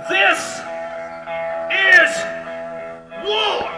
This is war!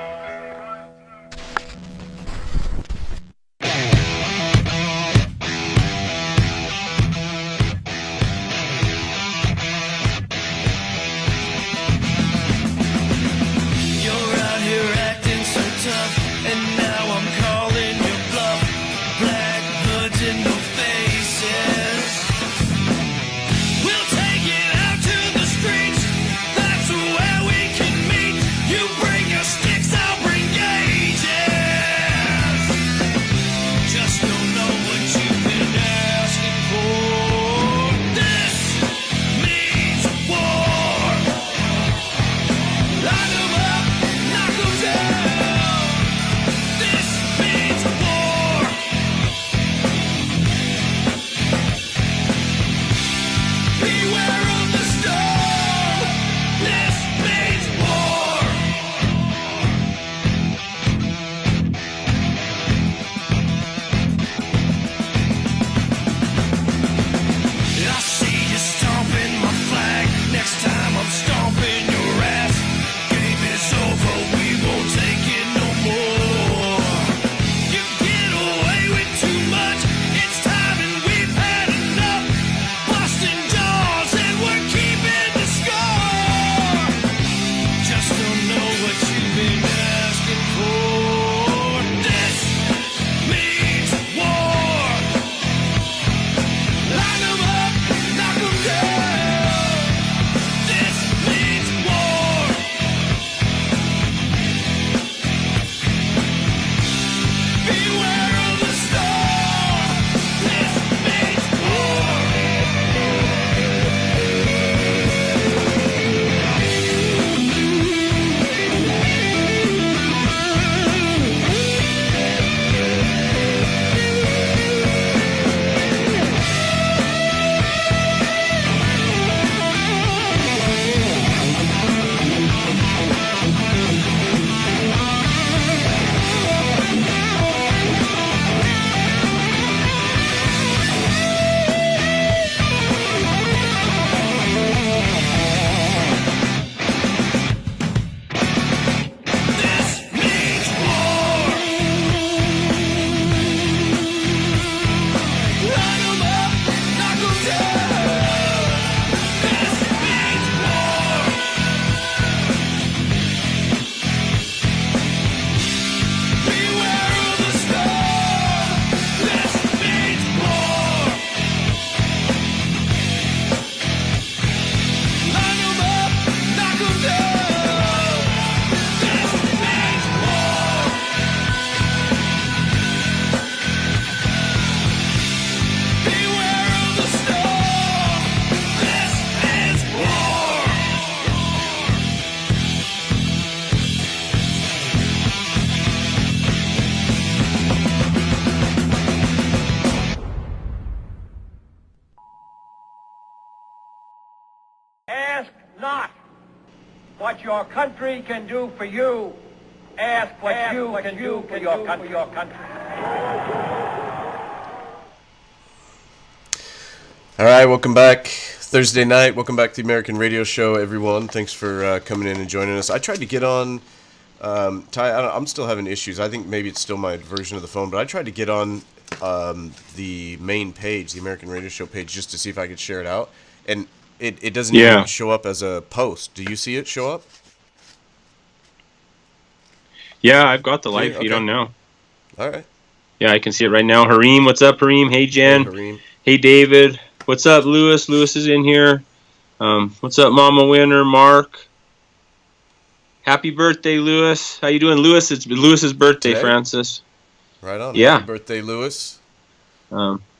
Ask not what your country can do for you. Ask what you can do for your country. All right, welcome back. Thursday night. Welcome back to the American Radio Show, everyone. Thanks for coming in and joining us. I tried to get on. Ty, I'm still having issues. I think maybe it's still my version of the phone, but I tried to get on the main page, the American Radio Show page, just to see if I could share it out, and it doesn't even show up as a post. Do you see it show up? Yeah, I've got the live feed on now. All right. Yeah, I can see it right now. Hareem, what's up, Hareem? Hey, Jen. Hey, Hareem. Hey, David. What's up, Lewis? Lewis is in here. What's up, Mama Winner? Mark. Happy birthday, Lewis. How you doing, Lewis? It's Lewis's birthday, today? Francis. Right on. Yeah. Happy birthday, Lewis.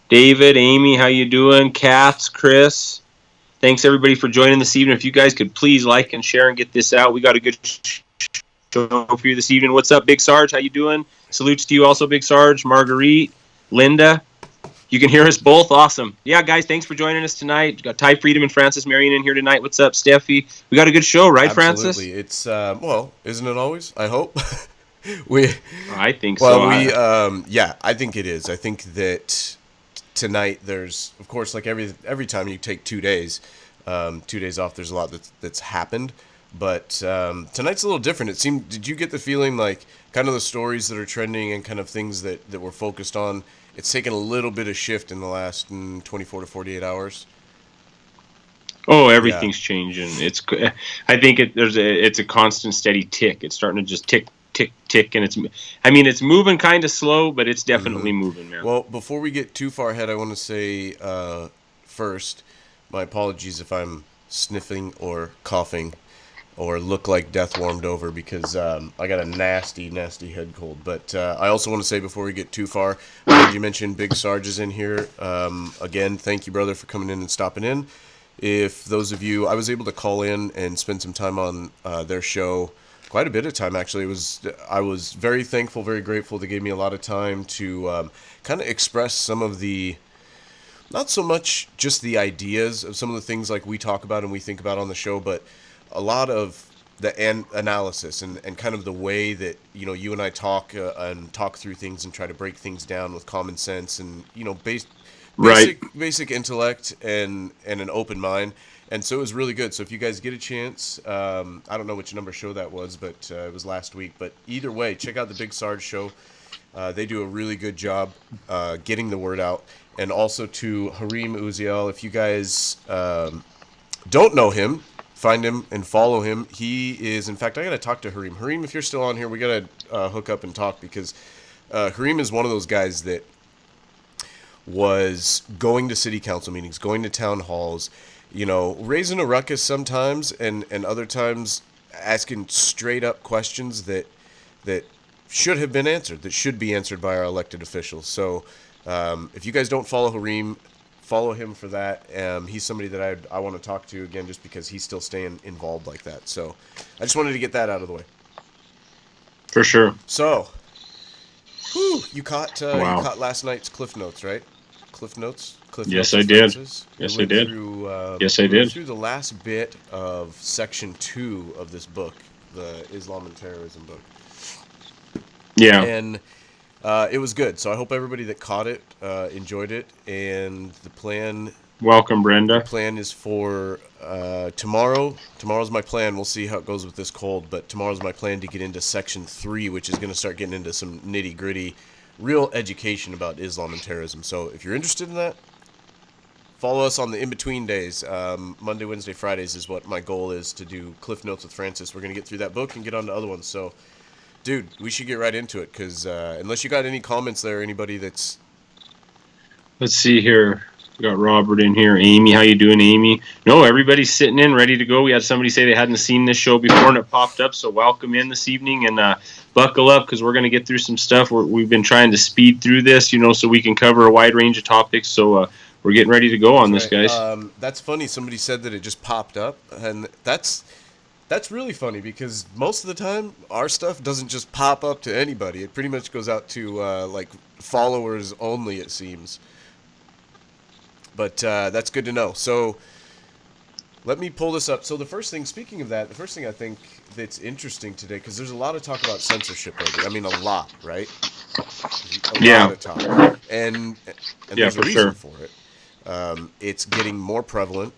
David, Amy, how you doing? Katz, Chris. Thanks, everybody, for joining this evening. If you guys could please like and share and get this out. We got a good show for you this evening. What's up, Big Sarge? How you doing? Salutes to you also, Big Sarge. Marguerite, Linda. You can hear us both. Awesome. Yeah, guys, thanks for joining us tonight. We've got Ty Freedom and Francis Marion in here tonight. What's up, Steffi? We got a good show, right, Francis? Absolutely. It's, well, isn't it always? I hope. I think so. I think it is. I think that tonight there's, of course, like every time you take 2 days, 2 days off. There's a lot that's happened. But tonight's a little different. Did you get the feeling like kind of the stories that are trending and kind of things that we're focused on, it's taken a little bit of shift in the last 24 to 48 hours? Oh, everything's changing. I think it's a constant steady tick. It's starting to just tick, tick, tick, and it's moving kind of slow, but it's definitely moving, man. Well, before we get too far ahead, I want to say first, my apologies if I'm sniffing or coughing or look like death warmed over, because I got a nasty, nasty head cold. But I also want to say before we get too far, I heard you mention Big Sarge is in here. Again, thank you, brother, for coming in and stopping in. If those of you, I was able to call in and spend some time on their show, quite a bit of time actually. I was very thankful, very grateful. They gave me a lot of time to kind of express some of the, not so much just the ideas of some of the things like we talk about and we think about on the show, but a lot of the analysis and kind of the way that, you know, you and I talk through things and try to break things down with common sense and, you know, basic intellect and an open mind. And so it was really good. So if you guys get a chance, I don't know which number show that was, but it was last week. But either way, check out the Big Sarge show. They do a really good job getting the word out. And also to Harim Uziel, if you guys don't know him, find him and follow him. He is, in fact, I got to talk to Harim. Harim, if you're still on here, we got to hook up and talk, because Harim is one of those guys that was going to city council meetings, going to town halls, you know, raising a ruckus sometimes, and other times asking straight up questions that should have been answered, that should be answered by our elected officials. So if you guys don't follow Harim, follow him for that. He's somebody that I want to talk to again, just because he's still staying involved like that. So I just wanted to get that out of the way. For sure. So, you caught last night's Cliff Notes, right? Cliff Notes. Yes, I did. Yes, I did. Yes, I did. Through the last bit of section 2 of this book, the Islam and Terrorism book. Yeah. And it was good. So I hope everybody that caught it enjoyed it. And the plan. Welcome, Brenda. The plan is for tomorrow. Tomorrow's my plan. We'll see how it goes with this cold, but tomorrow's my plan to get into section 3, which is going to start getting into some nitty gritty, real education about Islam and terrorism. So if you're interested in that, follow us on the in-between days. Monday, Wednesday, Fridays is what my goal is, to do Cliff Notes with Francis. We're going to get through that book and get on to other ones. So, dude, we should get right into it, because unless you got any comments there, anybody that's... Let's see here. We got Robert in here. Amy, how you doing, Amy? No, everybody's sitting in, ready to go. We had somebody say they hadn't seen this show before, and it popped up, so welcome in this evening, and buckle up, because we're going to get through some stuff. We've been trying to speed through this, you know, so we can cover a wide range of topics, so we're getting ready to go on this, guys. That's funny. Somebody said that it just popped up, and that's really funny, because most of the time, our stuff doesn't just pop up to anybody. It pretty much goes out to, like, followers only, it seems. But that's good to know. So let me pull this up. So the first thing, speaking of that, the first thing I think that's interesting today, because there's a lot of talk about censorship lately. I mean, a lot, right? A lot of talk. And there's a reason for it. It's getting more prevalent,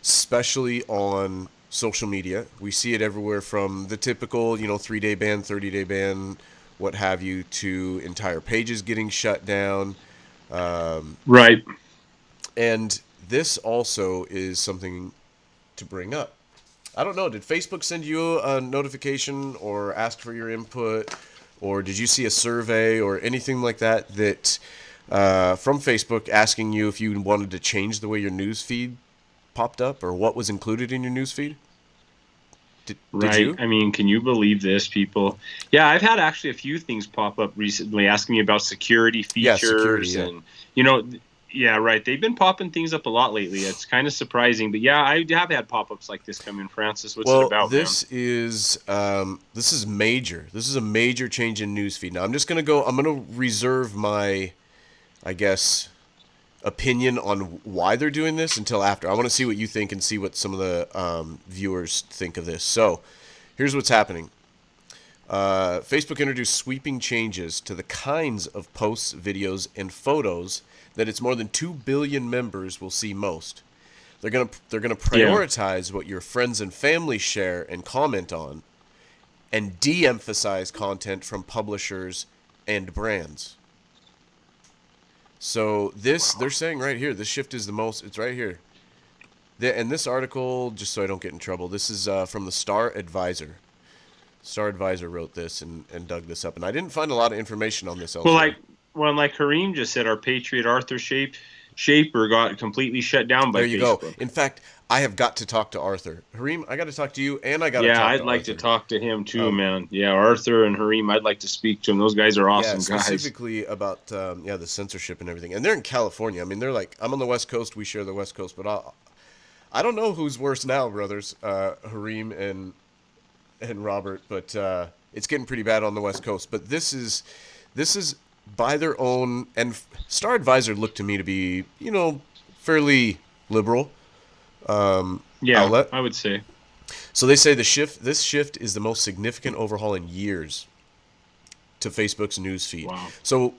especially on social media. We see it everywhere, from the typical, 3-day ban, 30-day ban, what have you, to entire pages getting shut down. Right. And this also is something to bring up. I don't know, did Facebook send you a notification or ask for your input, or did you see a survey or anything like that from Facebook asking you if you wanted to change the way your news feed popped up, or what was included in your news feed? Did you? I mean, can you believe this, people? Yeah, I've had actually a few things pop up recently asking me about security features and, yeah, right. They've been popping things up a lot lately. It's kind of surprising, but yeah, I have had pop-ups like this come in. Francis, what's it about? This is major. This is a major change in newsfeed. Now, I'm going to reserve my, I guess, opinion on why they're doing this until after. I want to see what you think and see what some of the viewers think of this. So, here's what's happening. Facebook introduced sweeping changes to the kinds of posts, videos, and photos that its more than 2 billion members will see most. They're gonna prioritize what your friends and family share and comment on, and de-emphasize content from publishers and brands. So this, they're saying right here, this shift is the most. It's right here. And this article, just so I don't get in trouble, this is from the Star Advisor. Star Advisor wrote this and dug this up, and I didn't find a lot of information on this elsewhere. Like Kareem just said, our Patriot Arthur Shaper got completely shut down by Facebook. There you go. In fact, I have got to talk to Arthur. Hareem, I got to talk to you, and I got to talk to Arthur. Yeah, I'd like to talk to him too, man. Yeah, Arthur and Hareem, I'd like to speak to him. Those guys are awesome guys. Specifically about the censorship and everything. And they're in California. I mean, they're like, I'm on the West Coast. We share the West Coast, but I don't know who's worse now, brothers, Hareem and Robert. But it's getting pretty bad on the West Coast. But this is by their own, and Star Advisor looked to me to be, fairly liberal outlet. I would say. So they say this shift is the most significant overhaul in years to Facebook's news feed. Wow. So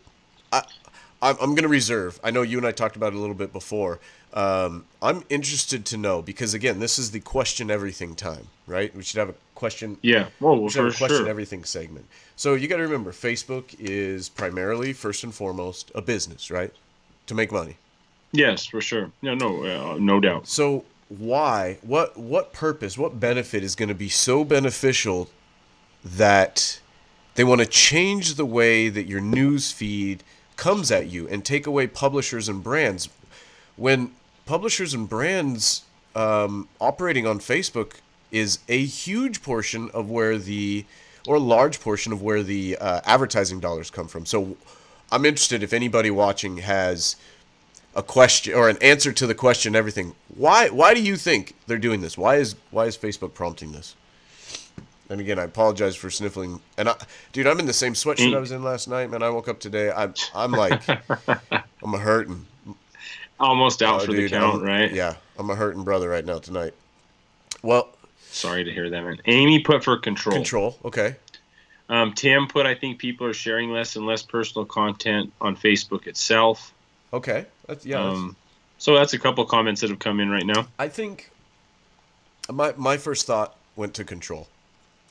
I'm going to reserve. I know you and I talked about it a little bit before. I'm interested to know, because again, this is the question everything time, right? We should have a question. Yeah. Well, we should have a question everything segment. So you got to remember, Facebook is primarily, first and foremost, a business, right? To make money. Yes, for sure. No doubt. So why? What purpose? What benefit is going to be so beneficial that they want to change the way that your news feed comes at you and take away publishers and brands? When publishers and brands operating on Facebook is a huge portion of where or a large portion of where the advertising dollars come from. So I'm interested if anybody watching has a question or an answer to the question, everything. Why do you think they're doing this? Why is Facebook prompting this? And again, I apologize for sniffling. And dude, I'm in the same sweatshirt I was in last night, man. I woke up today. I'm like, I'm hurting. Almost out for the count, right? Yeah, I'm a hurting brother right now tonight. Well, sorry to hear that, man. Amy put for control. Control, okay. Tim put, I think people are sharing less and less personal content on Facebook itself. Okay. So that's a couple comments that have come in right now. I think my first thought went to control.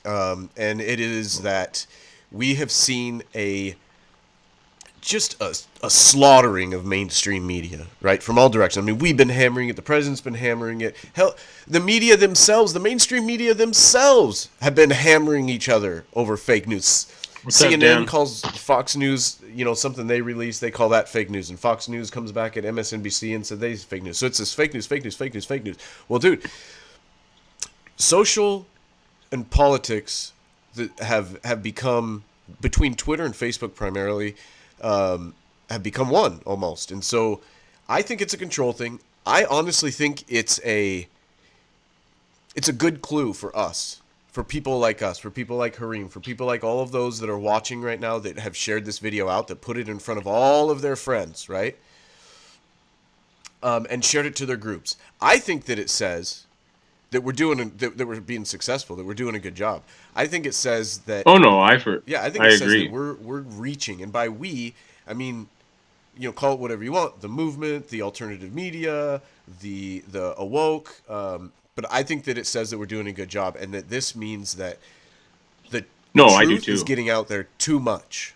And it is that we have seen just a slaughtering of mainstream media, right? From all directions. I mean, we've been hammering it. The president's been hammering it. Hell, the media themselves, the mainstream media themselves have been hammering each other over fake news. CNN calls Fox News, something they release, they call that fake news. And Fox News comes back at MSNBC and said they's fake news. So it's this fake news, fake news, fake news, fake news. Well, dude, social and politics that have become, between Twitter and Facebook primarily, have become one almost. And so I think it's a control thing. I honestly think it's a good clue for us, for people like us, for people like Hareem, for people like all of those that are watching right now that have shared this video out, that put it in front of all of their friends, right? And shared it to their groups. I think that it says that we're being successful, that we're doing a good job. I think it says that. Oh no, I think it agree. Says that we're reaching, and by we, I mean, call it whatever you want, the movement, the alternative media, the awoke. But I think that it says that we're doing a good job, and that this means that the truth is getting out there too much.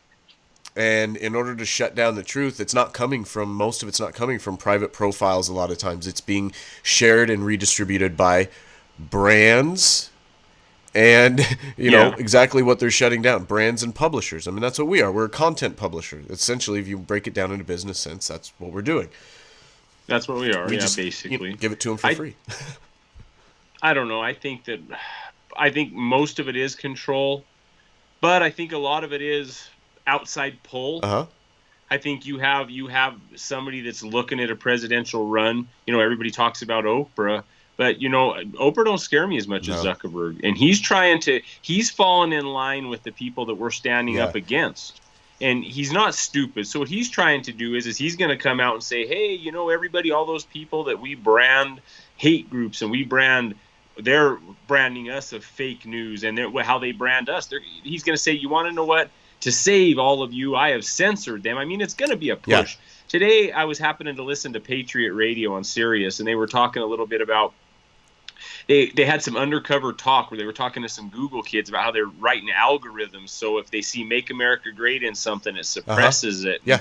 And in order to shut down the truth, most of it's not coming from private profiles a lot of times. It's being shared and redistributed by brands and, exactly what they're shutting down. Brands and publishers. I mean, that's what we are. We're a content publisher. Essentially, if you break it down in a business sense, that's what we're doing. That's what we are, basically. Give it to them for free. I don't know. I think most of it is control, but I think a lot of it is outside pull. Uh-huh. I think you have somebody that's looking at a presidential run. Everybody talks about Oprah, but Oprah don't scare me as much as Zuckerberg, and he's fallen in line with the people that we're standing up against. And he's not stupid. So what he's trying to do is he's going to come out and say, hey, everybody, all those people that we brand hate groups and they're branding us of fake news, and how they brand us. He's going to say, you want to know what? to save all of you, I have censored them. I mean, it's going to be a push. Today, I was happening to listen to Patriot Radio on Sirius, and they were talking a little bit about they had some undercover talk where they were talking to some Google kids about how they're writing algorithms. So if they see "Make America Great" in something, it suppresses it. Yeah.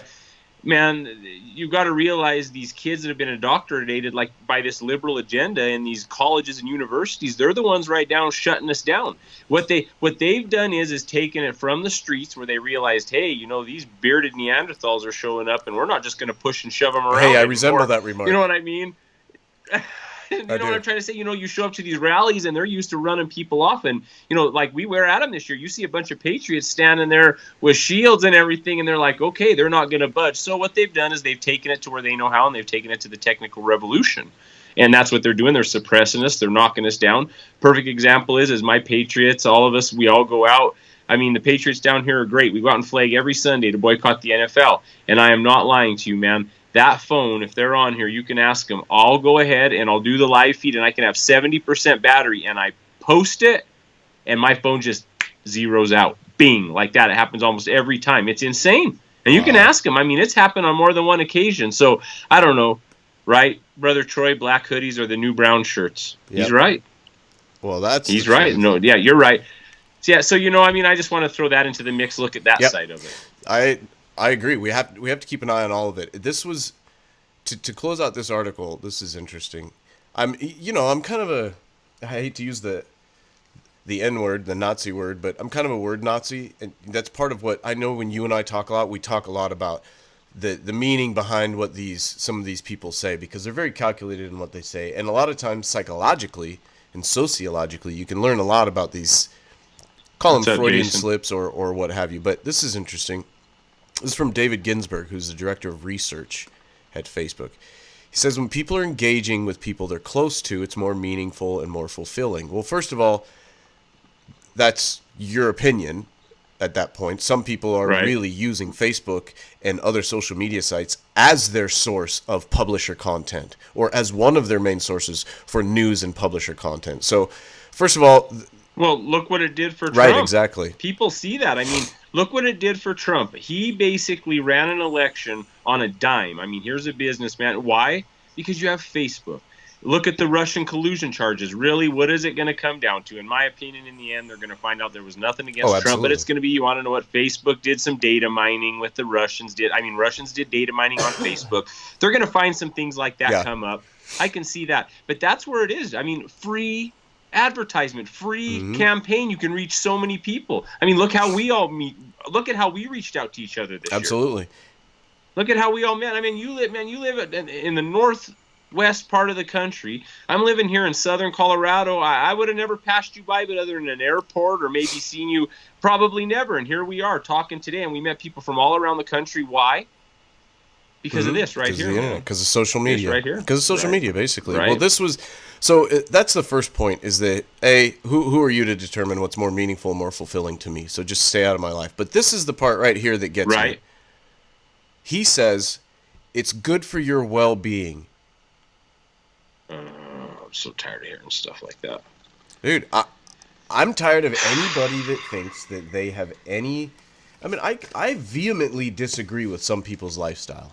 Man, you've got to realize these kids that have been indoctrinated like by this liberal agenda in these colleges and universities, they're the ones right now shutting us down. What they've done is taken it from the streets where they realized, hey, you know, these bearded Neanderthals are showing up, and we're not just going to push and shove them around. Hey, I anymore. resemble that remark. You know what I mean? You know what I'm trying to say? You know, you show up to these rallies and they're used to running people off. And, you know, like we were at them this year. You see a bunch of patriots standing there with shields and everything. And they're like, okay, they're not going to budge. So what they've done is they've taken it to where they know how, and they've taken it to the technical revolution. And that's what they're doing. They're suppressing us. They're knocking us down. Perfect example is my Patriots, all of us, we all go out. I mean, the Patriots down here are great. We go out and flag every Sunday to boycott the NFL. And I am not lying to you, man. That phone, if they're on here, you can ask them. I'll go ahead and I'll do the live feed, and I can have 70% battery, and I post it, and my phone just zeroes out. Bing, like that. It happens almost every time. It's insane. And you can ask them. I mean, it's happened on more than one occasion. So, I don't know, right? Brother Troy, black hoodies are the new brown shirts. Yep. He's right. Well, he's right. No, yeah, you're right. So, yeah, so, you know, I mean, I just want to throw that into the mix, look at that side of it. I agree. We have to keep an eye on all of it. This was to close out this article. This is interesting. I'm kind of I hate to use the N word, the Nazi word, but I'm kind of a word Nazi, and that's part of what I know. When you and I talk a lot, we talk a lot about the meaning behind what some of these people say, because they're very calculated in what they say, and a lot of times psychologically and sociologically, you can learn a lot about these. Call them Freudian slips or what have you. But this is interesting. This is from David Ginsburg, who's the director of research at Facebook. He says, when people are engaging with people they're close to, it's more meaningful and more fulfilling. Well, first of all, that's your opinion at that point. Some people are really using Facebook and other social media sites as their source of publisher content, or as one of their main sources for news and publisher content. So, first of all... Well, look what it did for Trump. Right, exactly. People see that. I mean, look what it did for Trump. He basically ran an election on a dime. I mean, here's a businessman. Why? Because you have Facebook. Look at the Russian collusion charges. Really, what is it going to come down to? In my opinion, in the end, they're going to find out there was nothing against Trump, but it's going to be, you want to know what? Facebook did some data mining with the Russians. Russians did data mining on Facebook. They're going to find some things like that come up. I can see that. But that's where it is. I mean, free advertisement, free campaign. You can reach so many people. I mean, look how we all meet. Look at how we reached out to each other this year. Absolutely. Look at how we all met. I mean, you live in the northwest part of the country. I'm living here in southern Colorado. I would have never passed you by, but other than an airport or maybe seen you, probably never. And here we are talking today, and we met people from all around the country. Why? Because of this right here. Because of social media. Right here. Because of social media, basically. Right. Well, this was... So that's the first point, is that, who are you to determine what's more meaningful and more fulfilling to me? So just stay out of my life. But this is the part right here that gets me. He says, it's good for your well-being. I'm so tired of hearing stuff like that. Dude, I'm tired of anybody that thinks that they have any... I mean, I vehemently disagree with some people's lifestyle.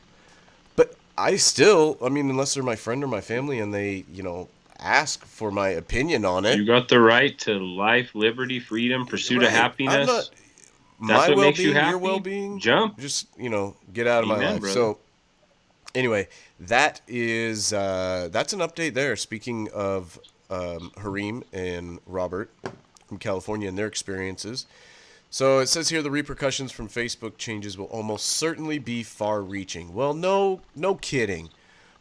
But I still, unless they're my friend or my family and they, ask for my opinion on it. You got the right to life, liberty, freedom, pursuit of happiness. That's my what makes you well-being, happy. your well-being. Jump. Just, get out of my life. Brother. So, anyway, that is that's an update there. Speaking of Harim and Robert from California and their experiences. So it says here the repercussions from Facebook changes will almost certainly be far-reaching. Well, no kidding.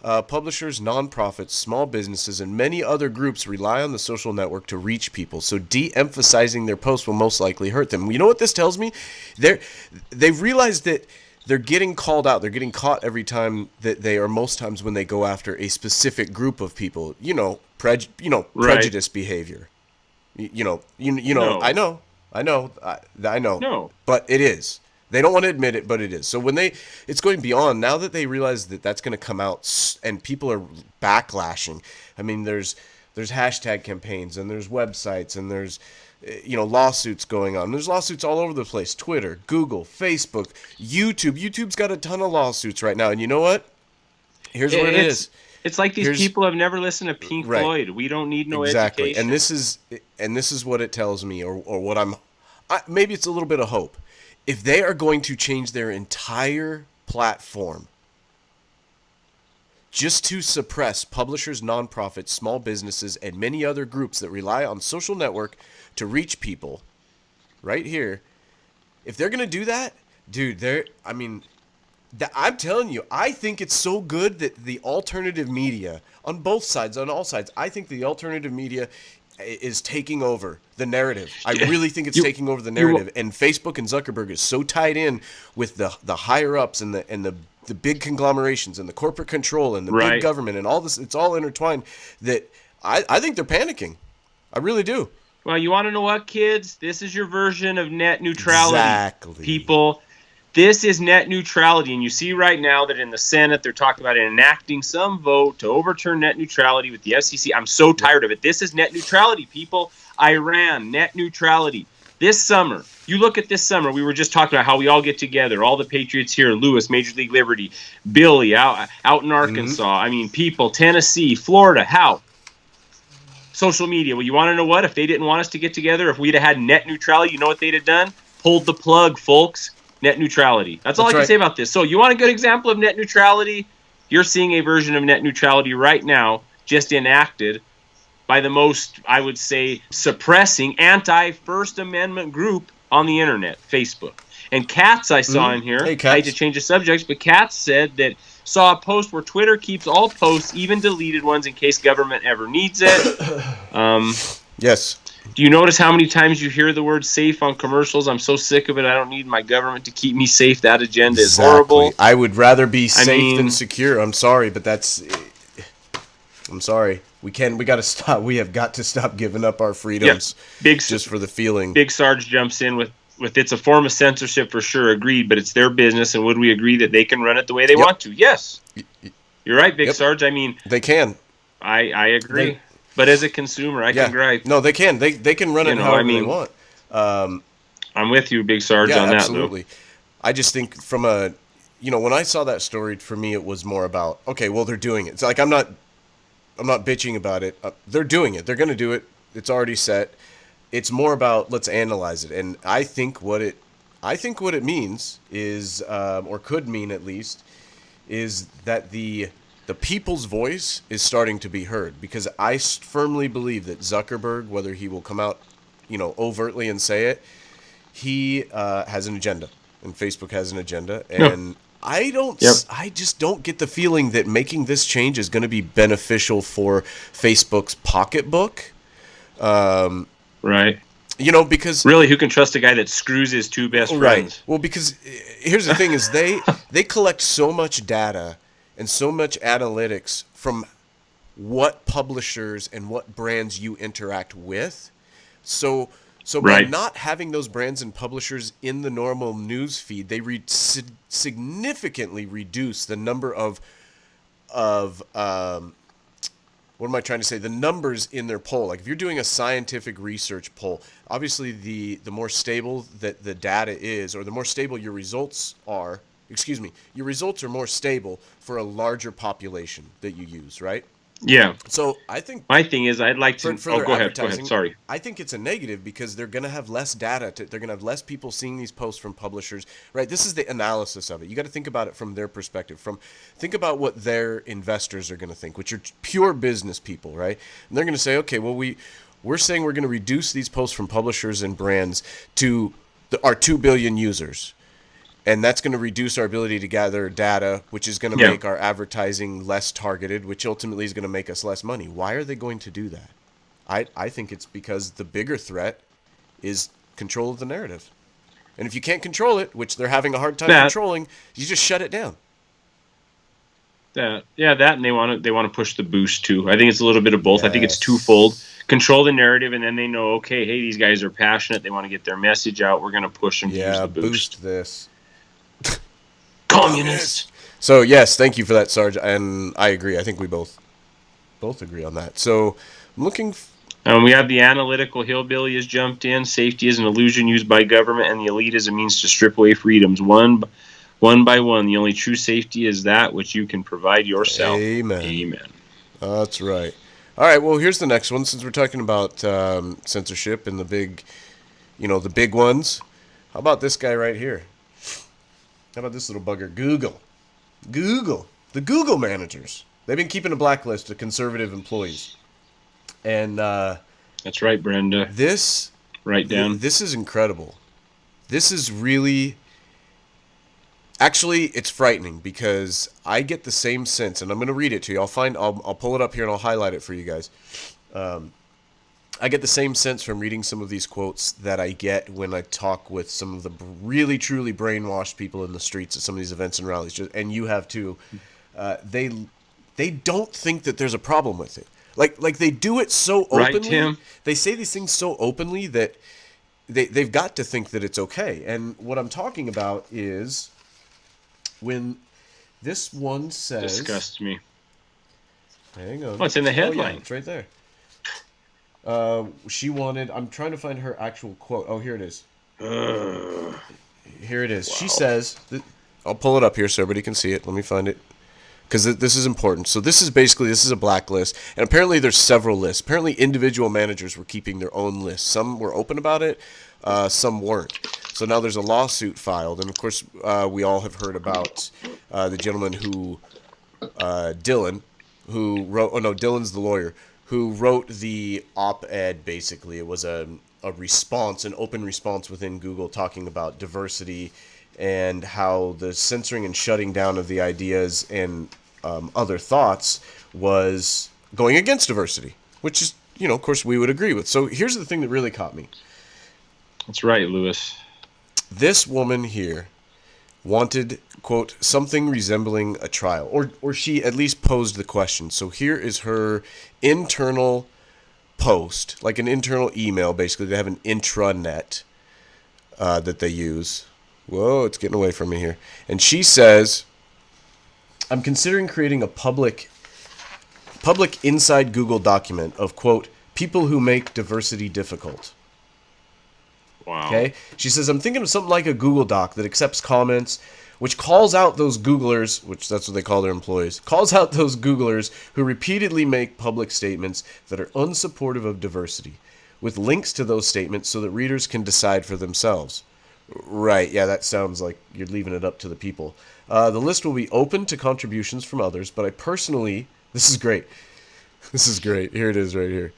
Publishers, nonprofits, small businesses, and many other groups rely on the social network to reach people. So de-emphasizing their posts will most likely hurt them. You know what this tells me? They've realized that they're getting called out. They're getting caught every time that they are, most times when they go after a specific group of people. Prejudice behavior. No. I know. No. But it is. They don't want to admit it, but it is. So when it's going beyond, now that they realize that that's going to come out and people are backlashing. I mean, there's hashtag campaigns and there's websites and there's lawsuits going on. There's lawsuits all over the place. Twitter, Google, Facebook, YouTube. YouTube's got a ton of lawsuits right now. And you know what? Here's what it is. It's like these people have never listened to Pink Floyd. We don't need no education. And this is what it tells me, or what maybe it's a little bit of hope. If they are going to change their entire platform just to suppress publishers, nonprofits, small businesses, and many other groups that rely on social network to reach people right here, if they're going to do that, dude, I'm telling you, I think it's so good that the alternative media on both sides, on all sides, I think the alternative media is taking over the narrative. I really think it's taking over the narrative. And Facebook and Zuckerberg is so tied in with the higher ups and the big conglomerations and the corporate control and the big government and all this. It's all intertwined that I think they're panicking. I really do. Well, you want to know what, kids? This is your version of net neutrality. Exactly. People. This is net neutrality, and you see right now that in the Senate they're talking about enacting some vote to overturn net neutrality with the FCC. I'm so tired of it. This is net neutrality, people. Iran, net neutrality. This summer, you look at this summer, we were just talking about how we all get together, all the Patriots here, Lewis, Major League Liberty, Billy out in Arkansas. I mean, people, Tennessee, Florida, how? Social media. Well, you want to know what? If they didn't want us to get together, if we'd have had net neutrality, you know what they'd have done? Pulled the plug, folks. Net neutrality. That's all I can say about this. So you want a good example of net neutrality? You're seeing a version of net neutrality right now, just enacted by the most, I would say, suppressing anti-First Amendment group on the internet, Facebook. And Katz, I saw in here, I hate to change the subject, but Katz said that saw a post where Twitter keeps all posts, even deleted ones, in case government ever needs it. Yes. Do you notice how many times you hear the word safe on commercials? I'm so sick of it. I don't need my government to keep me safe. That agenda is horrible. I would rather be safe than secure. I'm sorry, but I'm sorry. We got to stop. We have got to stop giving up our freedoms just for the feeling. Big Sarge jumps in with it's a form of censorship for sure. Agreed, but it's their business, and would we agree that they can run it the way they want to? Yes. You're right, Big Sarge. I mean, they can. I agree. But as a consumer, I can gripe. No, they can. They can run it however they want. I'm with you, Big Sarge, on that, absolutely. I just think from when I saw that story, for me, it was more about, okay, well, they're doing it. It's like I'm not bitching about it. They're doing it. They're going to do it. It's already set. It's more about let's analyze it. And I think what it means is, or could mean at least, is that the people's voice is starting to be heard, because I firmly believe that Zuckerberg, whether he will come out, overtly and say it, he has an agenda, and Facebook has an agenda, and I just don't get the feeling that making this change is going to be beneficial for Facebook's pocketbook. Right. Because really, who can trust a guy that screws his two best friends? Right. Well, because here's the thing: is they collect so much data and so much analytics from what publishers and what brands you interact with. So by not having those brands and publishers in the normal news feed, they significantly reduce the number of what am I trying to say? The numbers in their poll. Like if you're doing a scientific research poll, obviously the more stable that the data is, or the more stable your results are, your results are more stable for a larger population that you use, right? Yeah. So I think my thing is I'd like to. Go ahead. Sorry. I think it's a negative because they're going to have less data. They're going to have less people seeing these posts from publishers, right? This is the analysis of it. You got to think about it from their perspective. Think about what their investors are going to think, which are pure business people, right? And they're going to say, okay, well we're saying we're going to reduce these posts from publishers and brands to our 2 billion users. And that's going to reduce our ability to gather data, which is going to make our advertising less targeted, which ultimately is going to make us less money. Why are they going to do that? I think it's because the bigger threat is control of the narrative. And if you can't control it, which they're having a hard time controlling, you just shut it down. And they want to push the boost too. I think it's a little bit of both. Yes. I think it's twofold. Control the narrative, and then they know, okay, hey, these guys are passionate. They want to get their message out. We're going to push them to use the boost. This. Communists. So yes, thank you for that, Sarge, and I agree. I think we both agree on that. So I'm looking. We have the analytical hillbilly has jumped in. Safety is an illusion used by government, and the elite is a means to strip away freedoms. One by one, the only true safety is that which you can provide yourself. Amen. Amen. That's right. All right, well, here's the next one. Since we're talking about censorship and the big ones, how about this guy right here? How about this little bugger? Google. The Google managers. They've been keeping a blacklist of conservative employees. And that's right, Brenda. Write down. This is incredible. This is really... Actually, it's frightening because I get the same sense, and I'm going to read it to you. I'll pull it up here and I'll highlight it for you guys. I get the same sense from reading some of these quotes that I get when I talk with some of the really, truly brainwashed people in the streets at some of these events and rallies, and you have too. They don't think that there's a problem with it. Like they do it so openly. Right, Tim? They say these things so openly that they've got to think that it's okay. And what I'm talking about is when this one says... Disgusts me. Hang on. Oh, it's in the headline. Oh, yeah, it's right there. She wanted... I'm trying to find her actual quote. Oh, here it is. Here it is. Wow. She says... I'll pull it up here so everybody can see it. Let me find it. Because this is important. So this is a blacklist. And apparently there's several lists. Apparently individual managers were keeping their own lists. Some were open about it. Some weren't. So now there's a lawsuit filed. And, of course, we all have heard about the gentleman who... Dylan, who wrote... Oh, no, Dylan's the lawyer. Who wrote the op-ed, basically. It was a response, an open response within Google talking about diversity and how the censoring and shutting down of the ideas and other thoughts was going against diversity, which is, of course, we would agree with. So here's the thing that really caught me. That's right, Lewis. This woman here wanted, quote, something resembling a trial, or she at least posed the question. So here is her internal post, like an internal email, basically. They have an intranet that they use. Whoa, it's getting away from me here. And she says, I'm considering creating a public inside Google document of, quote, people who make diversity difficult. Wow. Okay? She says, I'm thinking of something like a Google Doc that accepts comments, which calls out those Googlers, which that's what they call their employees, calls out those Googlers who repeatedly make public statements that are unsupportive of diversity, with links to those statements so that readers can decide for themselves. Right, yeah, that sounds like you're leaving it up to the people. The list will be open to contributions from others, but I personally... This is great. This is great. Here it is right here.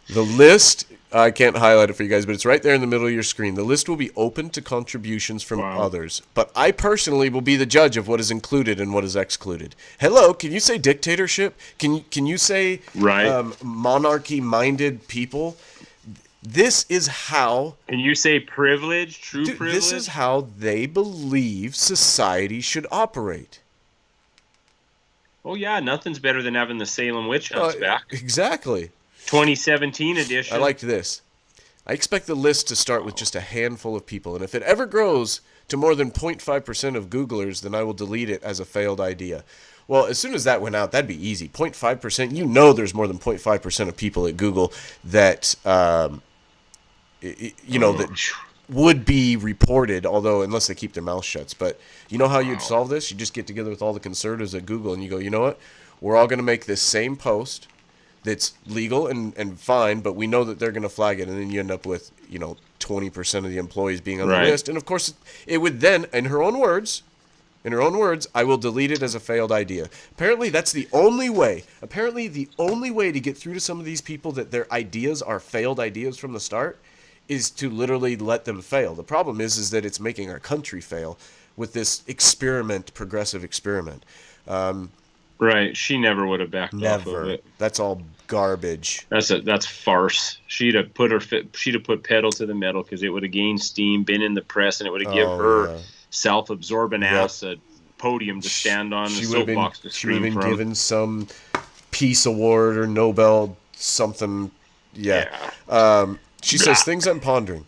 The list... I can't highlight it for you guys, but it's right there in the middle of your screen. The list will be open to contributions from others, but I personally will be the judge of what is included and what is excluded. Hello, can you say dictatorship? Can you say monarchy-minded people? This is how... Can you say privilege? Privilege? This is how they believe society should operate. Oh, yeah, nothing's better than having the Salem witch hunts back. Exactly. 2017 edition. I liked this. I expect the list to start with just a handful of people, and if it ever grows to more than 0.5% of Googlers, then I will delete it as a failed idea. Well, as soon as that went out, that'd be easy. 0.5%, there's more than 0.5% of people at Google that, that would be reported, although unless they keep their mouth shut. But you know how you'd solve this? You just get together with all the conservatives at Google and you go, you know what? We're all going to make this same post that's legal and fine, but we know that they're going to flag it, and then you end up with 20% of the employees being on the list, and of course it would then, in her own words, I will delete it as a failed idea. Apparently that's the only way. Apparently the only way to get through to some of these people that their ideas are failed ideas from the start is to literally let them fail. The problem is that it's making our country fail with this progressive experiment. Right, she never would have backed off of it. That's all garbage. That's farce. She'd have put pedal to the metal because it would have gained steam, been in the press, and it would have given her self-absorbent ass a podium to stand on, the soapbox to scream from. She would have been given some peace award or Nobel something. Yeah. She says, things I'm pondering.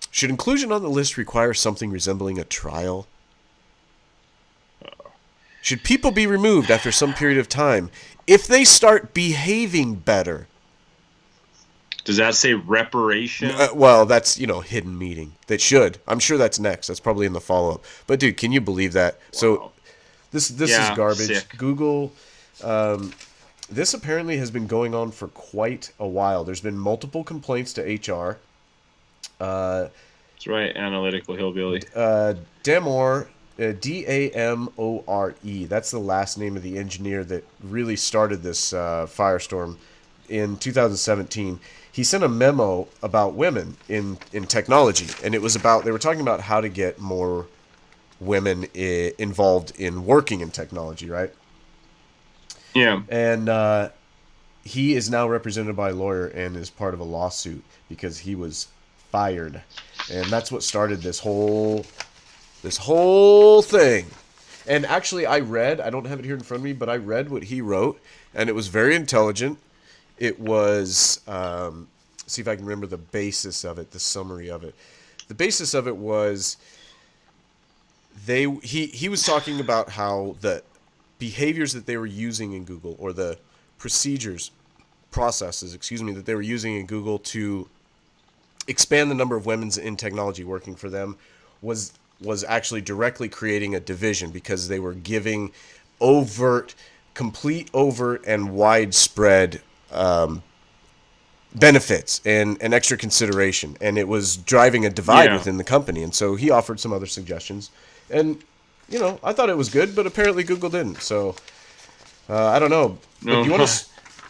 Should inclusion on the list require something resembling a trial? Should people be removed after some period of time if they start behaving better? Does that say reparation? Well, that's, hidden meeting. That should. I'm sure that's next. That's probably in the follow-up. But, dude, can you believe that? Wow. So this is garbage. Sick. Google, this apparently has been going on for quite a while. There's been multiple complaints to HR. That's right, Analytical Hillbilly. Damore, Damore. That's the last name of the engineer that really started this firestorm in 2017. He sent a memo about women in technology, and it was they were talking about how to get more women involved in working in technology, right? Yeah. And he is now represented by a lawyer and is part of a lawsuit because he was fired. And that's what started this whole thing. And actually, I don't have it here in front of me, but I read what he wrote, and it was very intelligent. It was, see if I can remember the basis of it, the summary of it. The basis of it was he was talking about how the behaviors that they were using in Google, or the processes, that they were using in Google to expand the number of women in technology working for them was actually directly creating a division, because they were giving complete overt and widespread benefits and extra consideration, and it was driving a divide within the company. And so he offered some other suggestions, and I thought it was good, but apparently Google didn't. So I don't know. No,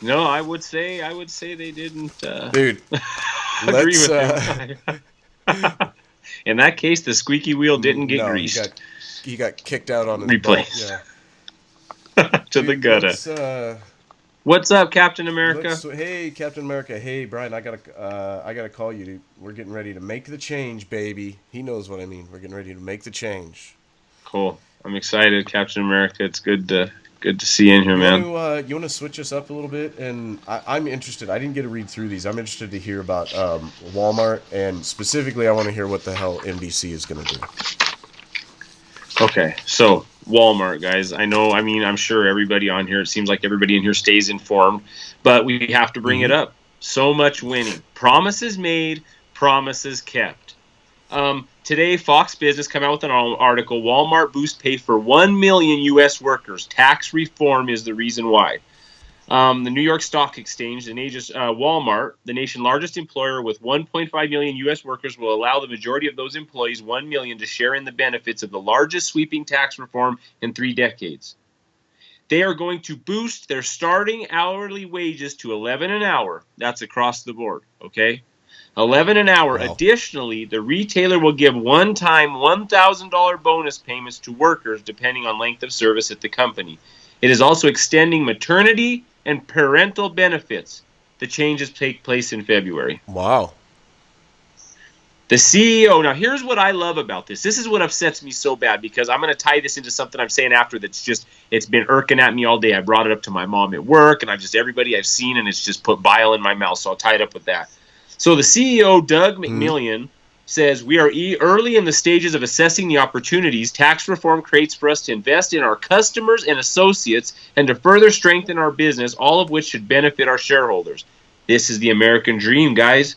no, I would say they didn't. Dude, agree with him. In that case, the squeaky wheel didn't get greased. He got kicked out on his replaced. Yeah. To the gutter. What's up, Captain America? Hey, Captain America. Hey, Brian. I gotta call you. Dude. We're getting ready to make the change, baby. He knows what I mean. We're getting ready to make the change. Cool. I'm excited, Captain America. It's good to see you in here, man. You want to switch us up a little bit? And I'm interested. I didn't get to read through these. I'm interested to hear about Walmart, and specifically, I want to hear what the hell NBC is going to do. Okay, so Walmart, guys. I'm sure everybody on here, it seems like everybody in here stays informed, but we have to bring it up. So much winning. Promises made, promises kept. Today, Fox Business came out with an article, Walmart boosts pay for 1 million U.S. workers. Tax reform is the reason why. The New York Stock Exchange, Walmart, the nation's largest employer with 1.5 million U.S. workers, will allow the majority of those employees, 1 million, to share in the benefits of the largest sweeping tax reform in 3 decades. They are going to boost their starting hourly wages to $11 an hour. That's across the board, okay? $11 an hour. Wow. Additionally, the retailer will give one-time $1,000 bonus payments to workers depending on length of service at the company. It is also extending maternity and parental benefits. The changes take place in February. Wow. The CEO, now here's what I love about this. This is what upsets me so bad, because I'm going to tie this into something I'm saying after it's been irking at me all day. I brought it up to my mom at work, and everybody I've seen, and it's just put bile in my mouth, so I'll tie it up with that. So the CEO, Doug McMillan, says, we are early in the stages of assessing the opportunities tax reform creates for us to invest in our customers and associates and to further strengthen our business, all of which should benefit our shareholders. This is the American dream, guys.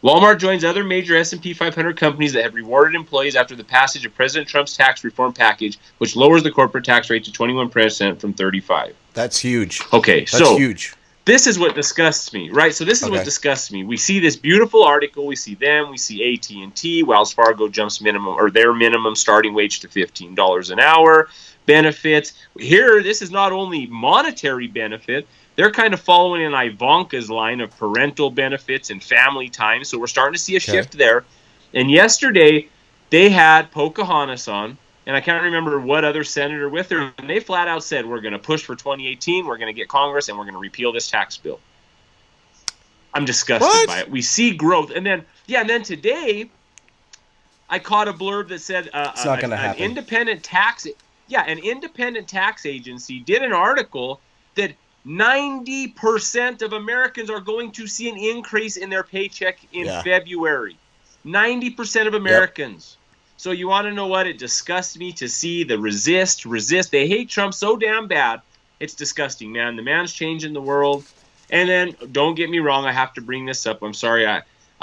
Walmart joins other major S&P 500 companies that have rewarded employees after the passage of President Trump's tax reform package, which lowers the corporate tax rate to 21% from 35%. That's huge. Okay, That's huge. This is what disgusts me, right? So this is what disgusts me. We see this beautiful article. We see them. We see AT&T. Wells Fargo jumps their minimum starting wage to $15 an hour. Benefits. Here, this is not only monetary benefit. They're kind of following in Ivanka's line of parental benefits and family time. So we're starting to see a shift there. And yesterday, they had Pocahontas on. And I can't remember what other senator with her, and they flat out said, we're going to push for 2018, we're going to get Congress, and we're going to repeal this tax bill. I'm disgusted by it. We see growth. And then today, I caught a blurb that said it's not going to happen. An independent tax agency did an article that 90% of Americans are going to see an increase in their paycheck in February. 90% of Americans. Yep. So you want to know what? It disgusts me to see the resist. They hate Trump so damn bad. It's disgusting, man. The man's changing the world. And then, don't get me wrong, I have to bring this up. I'm sorry, I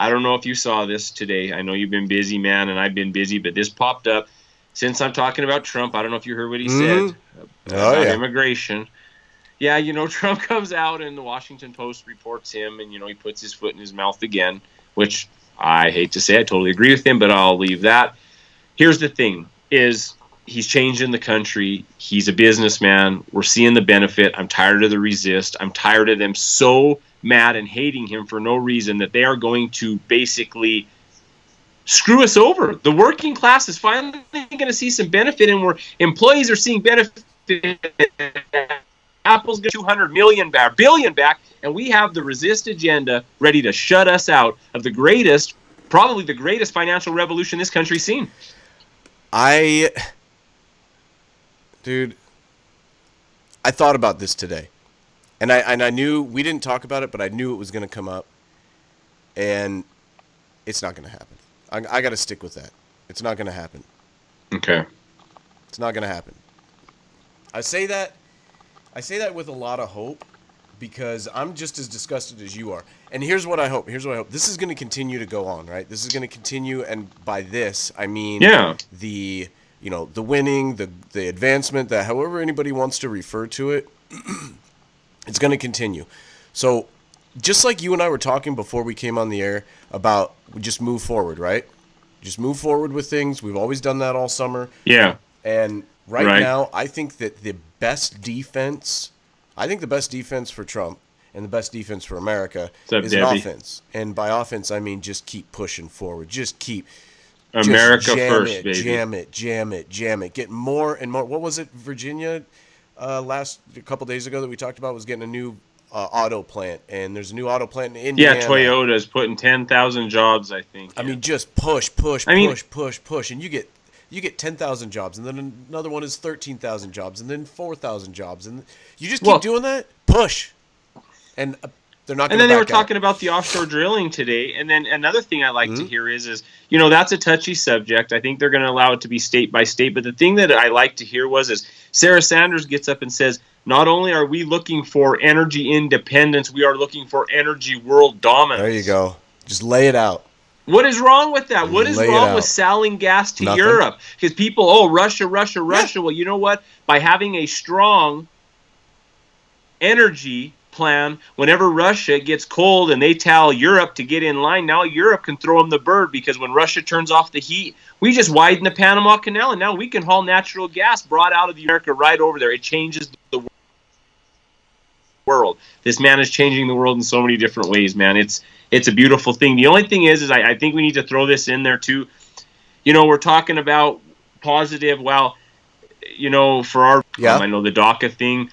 don't know if you saw this today. I know you've been busy, man, and I've been busy, but this popped up. Since I'm talking about Trump, I don't know if you heard what he said about immigration. Yeah, Trump comes out and the Washington Post reports him, and, he puts his foot in his mouth again, which I hate to say, I totally agree with him, but I'll leave that. Here's the thing, is he's changing the country. He's a businessman. We're seeing the benefit. I'm tired of the resist. I'm tired of them so mad and hating him for no reason that they are going to basically screw us over. The working class is finally going to see some benefit, and employees are seeing benefit. Apple's got $200 billion back, and we have the resist agenda ready to shut us out of probably the greatest financial revolution this country's seen. Dude, I thought about this today, and I knew we didn't talk about it, but I knew it was going to come up, and it's not going to happen. I got to stick with that. It's not going to happen. Okay. It's not going to happen. I say that with a lot of hope, because I'm just as disgusted as you are. And here's what I hope. This is going to continue to go on, right? This is going to continue, and by this, I mean the winning, the advancement, that however anybody wants to refer to it, it's going to continue. So just like you and I were talking before we came on the air about just move forward, right? Just move forward with things. We've always done that all summer. Yeah. And right now, I think that the best defense for Trump and the best defense for America is an offense. And by offense, I mean just keep pushing forward. Just keep America first, baby. Jam it. Get more and more. What was it, Virginia, a couple days ago that we talked about was getting a new auto plant, and there's a new auto plant in Indiana. Yeah, Toyota's putting 10,000 jobs, I think. I mean, just push, and you get 10,000 jobs, and then another one is 13,000 jobs, and then 4,000 jobs, and you just keep doing that. Push, and they're not. And then they were talking about the offshore drilling today, and then another thing I like to hear is that's a touchy subject. I think they're going to allow it to be state by state, but the thing that I like to hear is Sarah Sanders gets up and says, not only are we looking for energy independence, we are looking for energy world dominance. There you go. Just lay it out. What is wrong with that? What is wrong with selling gas to Europe? Because people, Russia. Yeah. Well, you know what? By having a strong energy plan, whenever Russia gets cold and they tell Europe to get in line, now Europe can throw them the bird, because when Russia turns off the heat, we just widen the Panama Canal, and now we can haul natural gas brought out of the America right over there. It changes the world. This man is changing the world in so many different ways, man. It's a beautiful thing. The only thing is I think we need to throw this in there too. We're talking about positive. Well, for our, I know the DACA thing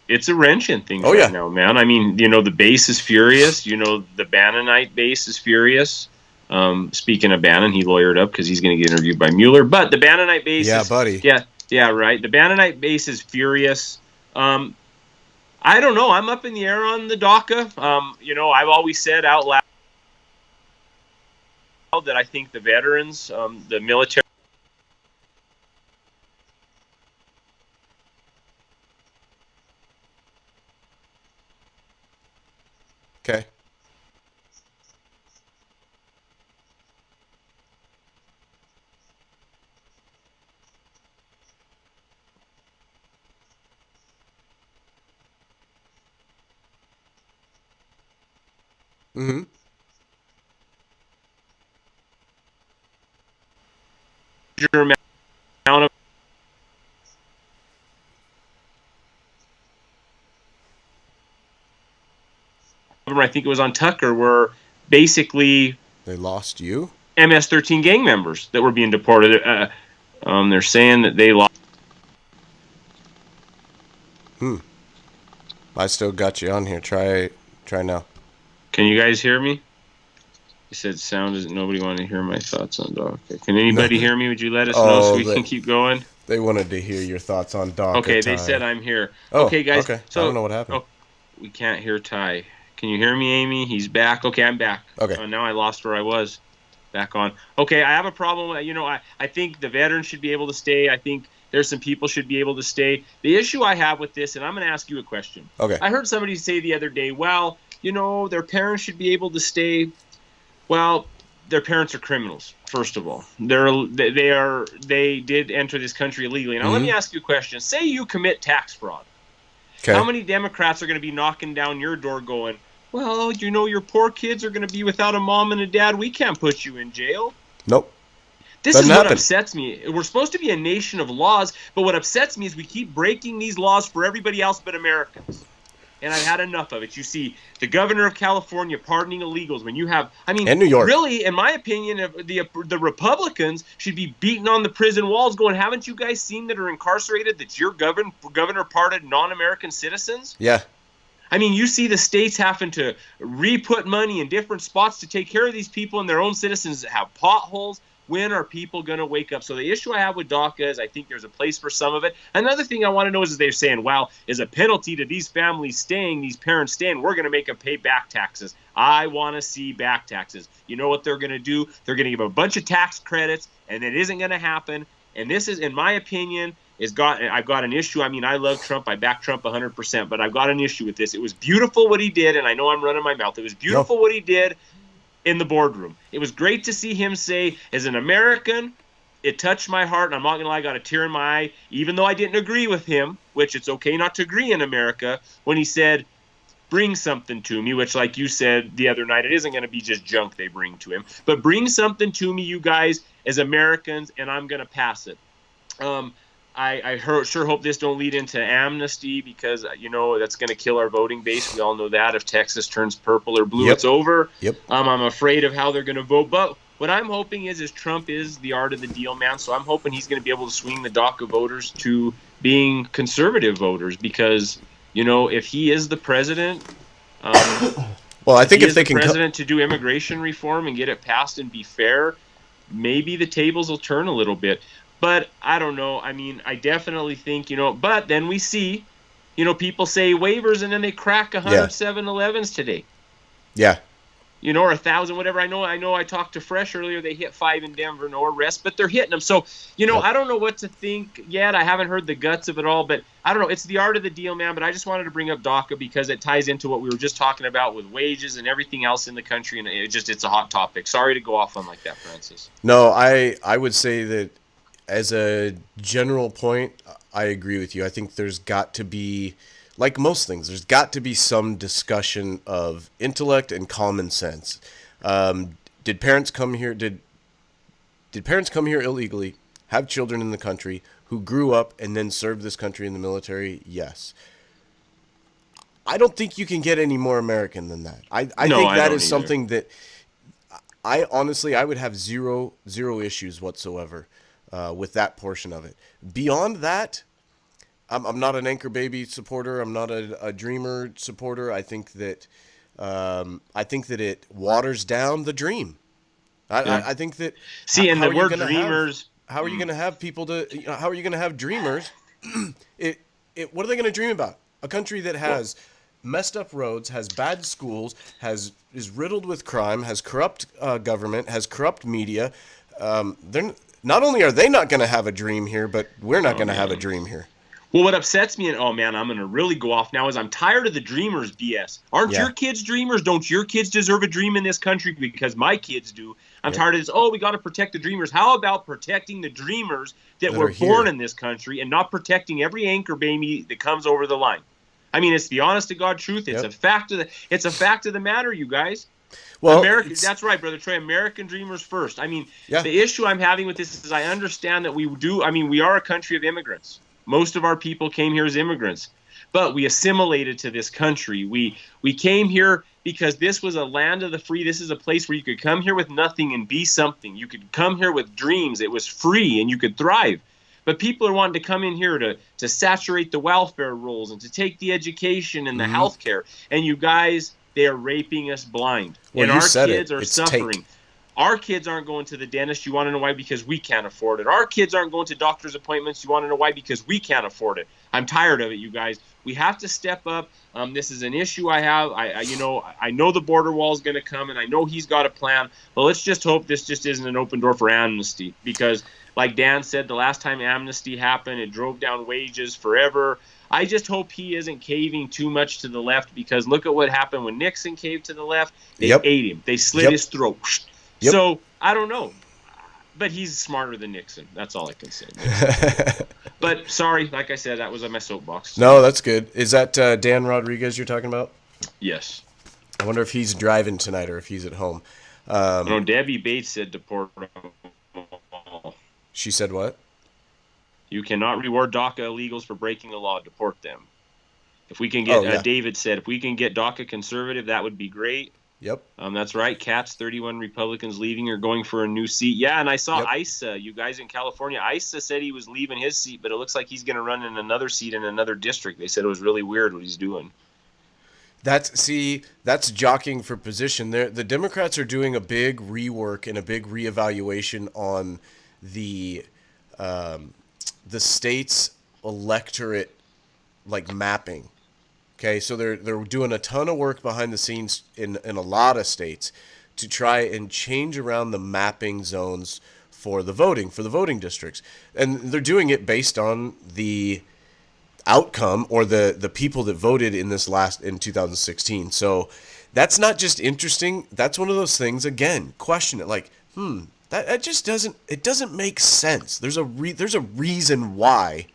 it's a wrench in things now, man. I mean, the base is furious. The Bannonite base is furious. Speaking of Bannon, he lawyered up because he's going to get interviewed by Mueller. But the Bannonite base buddy. Yeah, right. The Bannonite base is furious. I don't know. I'm up in the air on the DACA. I've always said out loud that I think the veterans, the military. Okay. Mm-hmm. Amount of I think it was on Tucker, where basically they lost you? MS-13 gang members that were being deported. They're saying that they lost. I still got you on here. Try now. Can you guys hear me? You said sound isn't. Nobody wanted to hear my thoughts on DACA. Can anybody hear me? Would you let us know so we can keep going? They wanted to hear your thoughts on DACA. Okay, they said I'm here. Oh, okay, guys. Okay. So, I don't know what happened. We can't hear Ty. Can you hear me, Amy? He's back. Okay, I'm back. Okay. Now I lost where I was. Back on. Okay, I have a problem. You know, I think the veterans should be able to stay. I think there's some people should be able to stay. The issue I have with this, and I'm going to ask you a question. Okay. I heard somebody say the other day, well, you know, their parents should be able to stay. Well, their parents are criminals, first of all. They did enter this country illegally. Now, let me ask you a question. Say you commit tax fraud. Okay. How many Democrats are going to be knocking down your door going, well, you know, your poor kids are going to be without a mom and a dad. We can't put you in jail. Nope. This Doesn't is what happen. upsets me. We're supposed to be a nation of laws, but what upsets me is we keep breaking these laws for everybody else but Americans. And I've had enough of it. You see, the governor of California pardoning illegals when you have, I mean, and New York. Really, in my opinion, the Republicans should be beating on the prison walls going, haven't you guys seen that are incarcerated that your governor pardoned non-American citizens? Yeah. I mean, you see the states having to re-put money in different spots to take care of these people and their own citizens that have potholes. When are people going to wake up? So the issue I have with DACA is I think there's a place for some of it. Another thing I want to know is they're saying, well, as a penalty to these families staying, these parents staying, we're going to make them pay back taxes. I want to see back taxes. You know what they're going to do? They're going to give a bunch of tax credits, and it isn't going to happen. And this is, in my opinion, I've got an issue. I mean, I love Trump. I back Trump 100%, but I've got an issue with this. It was beautiful what he did, and I know I'm running my mouth. It was beautiful what he did in the boardroom. It was great to see him say, as an American, it touched my heart, and I'm not going to lie, I got a tear in my eye, even though I didn't agree with him, which it's okay not to agree in America, when he said, bring something to me, which, like you said the other night, it isn't going to be just junk they bring to him, but bring something to me, you guys, as Americans, and I'm going to pass it. I sure hope this don't lead into amnesty because, you know, that's going to kill our voting base. We all know that. If Texas turns purple or blue, it's over. Yep. I'm afraid of how they're going to vote. But what I'm hoping is Trump is the art of the deal, man. So I'm hoping he's going to be able to swing the DACA voters to being conservative voters because, you know, if he is the president, well, I think if they can president to do immigration reform and get it passed and be fair, maybe the tables will turn a little bit. But I don't know. I mean, I definitely think, you know, but then we see, you know, people say waivers and then they crack 100 7-Elevens today. Yeah. You know, or 1,000, whatever. I know I talked to Fresh earlier. They hit 5 in Denver, no arrest, but they're hitting them. So, you know, I don't know what to think yet. I haven't heard the guts of it all, but I don't know. It's the art of the deal, man. But I just wanted to bring up DACA because it ties into what we were just talking about with wages and everything else in the country. And it's a hot topic. Sorry to go off on like that, Francis. No, I would say that as a general point, I agree with you. I think there's got to be, like most things, there's got to be some discussion of intellect and common sense. Did parents come here? Did parents come here illegally? Have children in the country who grew up and then served this country in the military? Yes. I don't think you can get any more American than that. I think that is something that I honestly would have zero issues whatsoever with that portion of it. Beyond that, I'm not an Anchor Baby supporter. I'm not a Dreamer supporter. I think that it waters down the dream. I think that. See, and the word dreamers. How are you going to have people to? How are you going to have dreamers? What are they going to dream about? A country that has messed up roads, has bad schools, is riddled with crime, has corrupt government, has corrupt media. Not only are they not going to have a dream here, but we're not going to have a dream here. Well, what upsets me, and oh man, I'm going to really go off now, is I'm tired of the dreamers BS. Aren't your kids dreamers? Don't your kids deserve a dream in this country? Because my kids do. I'm tired of this. Oh, we got to protect the dreamers. How about protecting the dreamers that were born in this country and not protecting every Anchor Baby that comes over the line? I mean, it's the honest to God truth. It's a fact of the matter, you guys. Well, that's right, Brother Troy. American dreamers first. I mean, the issue I'm having with this is I understand that we are a country of immigrants. Most of our people came here as immigrants, but we assimilated to this country. We came here because this was a land of the free. This is a place where you could come here with nothing and be something. You could come here with dreams. It was free and you could thrive. But people are wanting to come in here to saturate the welfare rolls and to take the education and the health care. And you guys, they are raping us blind. Well, and our kids are suffering. Our kids aren't going to the dentist. You want to know why? Because we can't afford it. Our kids aren't going to doctor's appointments. You want to know why? Because we can't afford it. I'm tired of it, you guys. We have to step up. This is an issue I have. I know the border wall is going to come, and I know he's got a plan. But let's just hope this just isn't an open door for amnesty. Because, like Dan said, the last time amnesty happened, it drove down wages forever. I just hope he isn't caving too much to the left, because look at what happened when Nixon caved to the left. They ate him. They slit his throat. Yep. So, I don't know. But he's smarter than Nixon. That's all I can say. But, sorry, like I said, that was on my soapbox. No, that's good. Is that Dan Rodriguez you're talking about? Yes. I wonder if he's driving tonight or if he's at home. No, Debbie Bates said deport them all. She said what? You cannot reward DACA illegals for breaking the law. Deport them. If we can get, David said, if we can get DACA conservative, that would be great. Yep. That's right. Katz, 31 Republicans leaving or going for a new seat. Yeah, and I saw Issa, you guys in California. Issa said he was leaving his seat, but it looks like he's going to run in another seat in another district. They said it was really weird what he's doing. That's jockeying for position. The Democrats are doing a big rework and a big reevaluation on the state's electorate, like, mapping. Okay, so they're doing a ton of work behind the scenes in a lot of states to try and change around the mapping zones for the voting districts. And they're doing it based on the outcome or the people that voted in 2016. So that's not just interesting. That's one of those things, again, question it, like, that just doesn't make sense. There's a reason why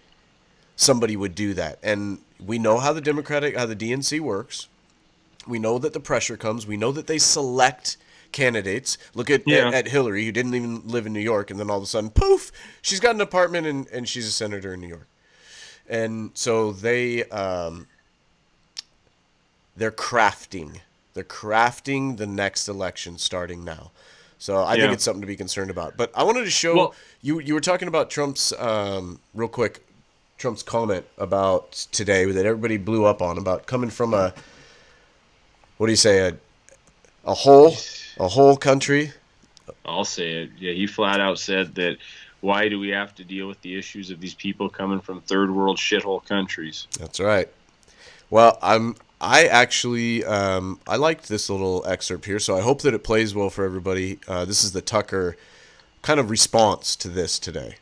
somebody would do that. And we know how the DNC works. We know that the pressure comes. We know that they select candidates. Look at Hillary, who didn't even live in New York, and then all of a sudden, poof, she's got an apartment and she's a senator in New York. And so they're crafting the next election starting now. So I think it's something to be concerned about. But I wanted to show you were talking about Trump's real quick. Trump's comment about today that everybody blew up on, about coming from a whole country. I'll say it. Yeah, he flat out said that, why do we have to deal with the issues of these people coming from third world shithole countries? That's right. Well, I actually I liked this little excerpt here, so I hope that it plays well for everybody. This is the Tucker kind of response to this today.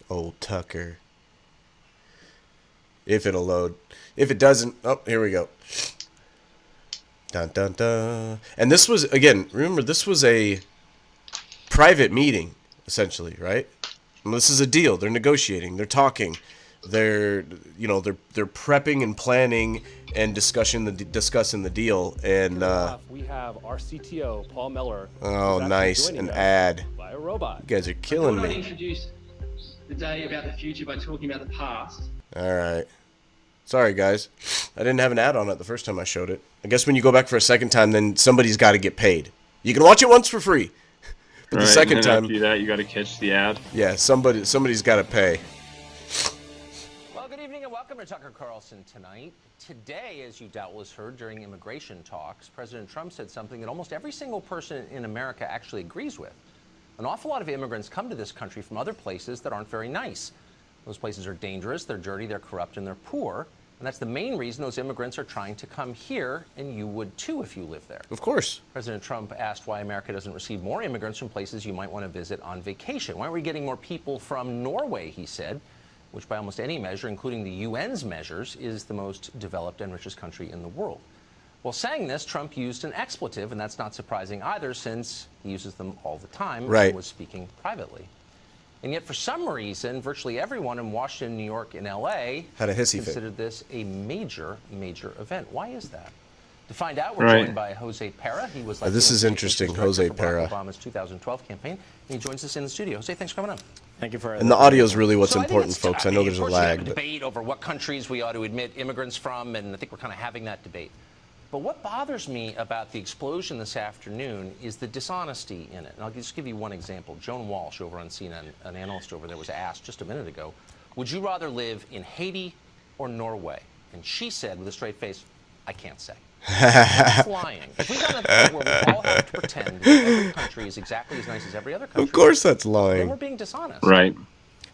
Old Tucker. If it'll load. If it doesn't, here we go. Dun, dun, dun. And this was, again, remember, this was a private meeting, essentially, right? And this is a deal. They're negotiating. They're talking. They're prepping and planning and discussing the deal. And we have our CTO, Paul Miller. Oh, nice. An ad. By a robot. You guys are killing me. I'd introduce the day about the future by talking about the past. All right. Sorry, guys. I didn't have an ad on it the first time I showed it. I guess when you go back for a second time, then somebody's got to get paid. You can watch it once for free. But the second time, after that, you got to catch the ad. Yeah, somebody's got to pay. Well, good evening and welcome to Tucker Carlson tonight. Today, as you doubtless heard during immigration talks, President Trump said something that almost every single person in America actually agrees with. An awful lot of immigrants come to this country from other places that aren't very nice. Those places are dangerous, they're dirty, they're corrupt, and they're poor. And that's the main reason those immigrants are trying to come here, and you would too if you live there. Of course. President Trump asked why America doesn't receive more immigrants from places you might want to visit on vacation. Why aren't we getting more people from Norway, he said, which by almost any measure, including the UN's measures, is the most developed and richest country in the world. Well, saying this, Trump used an expletive, and that's not surprising either, since he uses them all the time when he was speaking privately. And yet, for some reason, virtually everyone in Washington, New York, and L.A. had a hissy considered fit. this a major, major event. Why is that? To find out, we're joined by Jose Pera. He was this is interesting, Jose Pera. Obama's 2012 campaign. And he joins us in the studio. Jose, thanks for coming on. Thank you for. And the audio is really what's important, I folks. I know there's a lag. But debate over what countries we ought to admit immigrants from, and I think we're kind of having that debate. But what bothers me about the explosion this afternoon is the dishonesty in it. And I'll just give you one example. Joan Walsh over on CNN, an analyst over there, was asked just a minute ago, would you rather live in Haiti or Norway? And she said with a straight face, I can't say. That's lying. If we got to the point where we all have to pretend that every country is exactly as nice as every other country, Of course that's then lying. we're being dishonest. Right.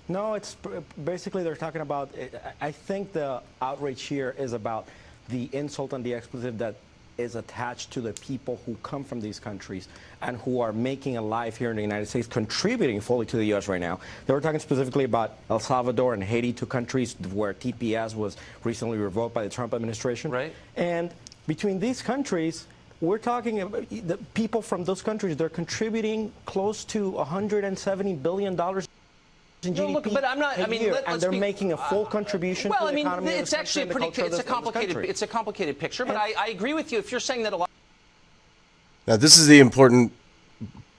No, it's basically they're talking about. I think the outrage here is about the insult and the expletive that is attached to the people who come from these countries and who are making a life here in the United States, contributing fully to the U.S. right now. They were talking specifically about El Salvador and Haiti, two countries where TPS was recently revoked by the Trump administration. Right. And between these countries, we're talking about the people from those countries. They're contributing close to $170 billion. In No, GDP look, but I'm not. I mean, and they're making a full contribution. Well, to I the mean, economy of it's this actually a country and the pretty. culture of this country. It's a complicated picture. But I agree with you if you're saying that a lot Now, this is the important.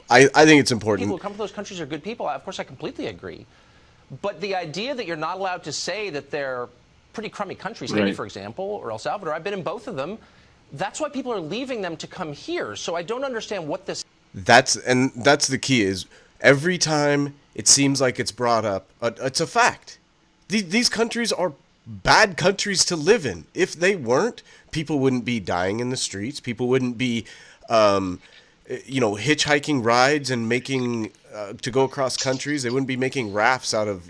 I think it's of important. people who come from those countries are good people. Of course, I completely agree. But the idea that you're not allowed to say that they're pretty crummy countries, Haiti, Right. for example, or El Salvador, I've been in both of them. That's why people are leaving them to come here. So I don't understand what this. That's the key is every time it seems like it's brought up, it's a fact. These countries are bad countries to live in. If they weren't, people wouldn't be dying in the streets. People wouldn't be, hitchhiking rides and making to go across countries. They wouldn't be making rafts out of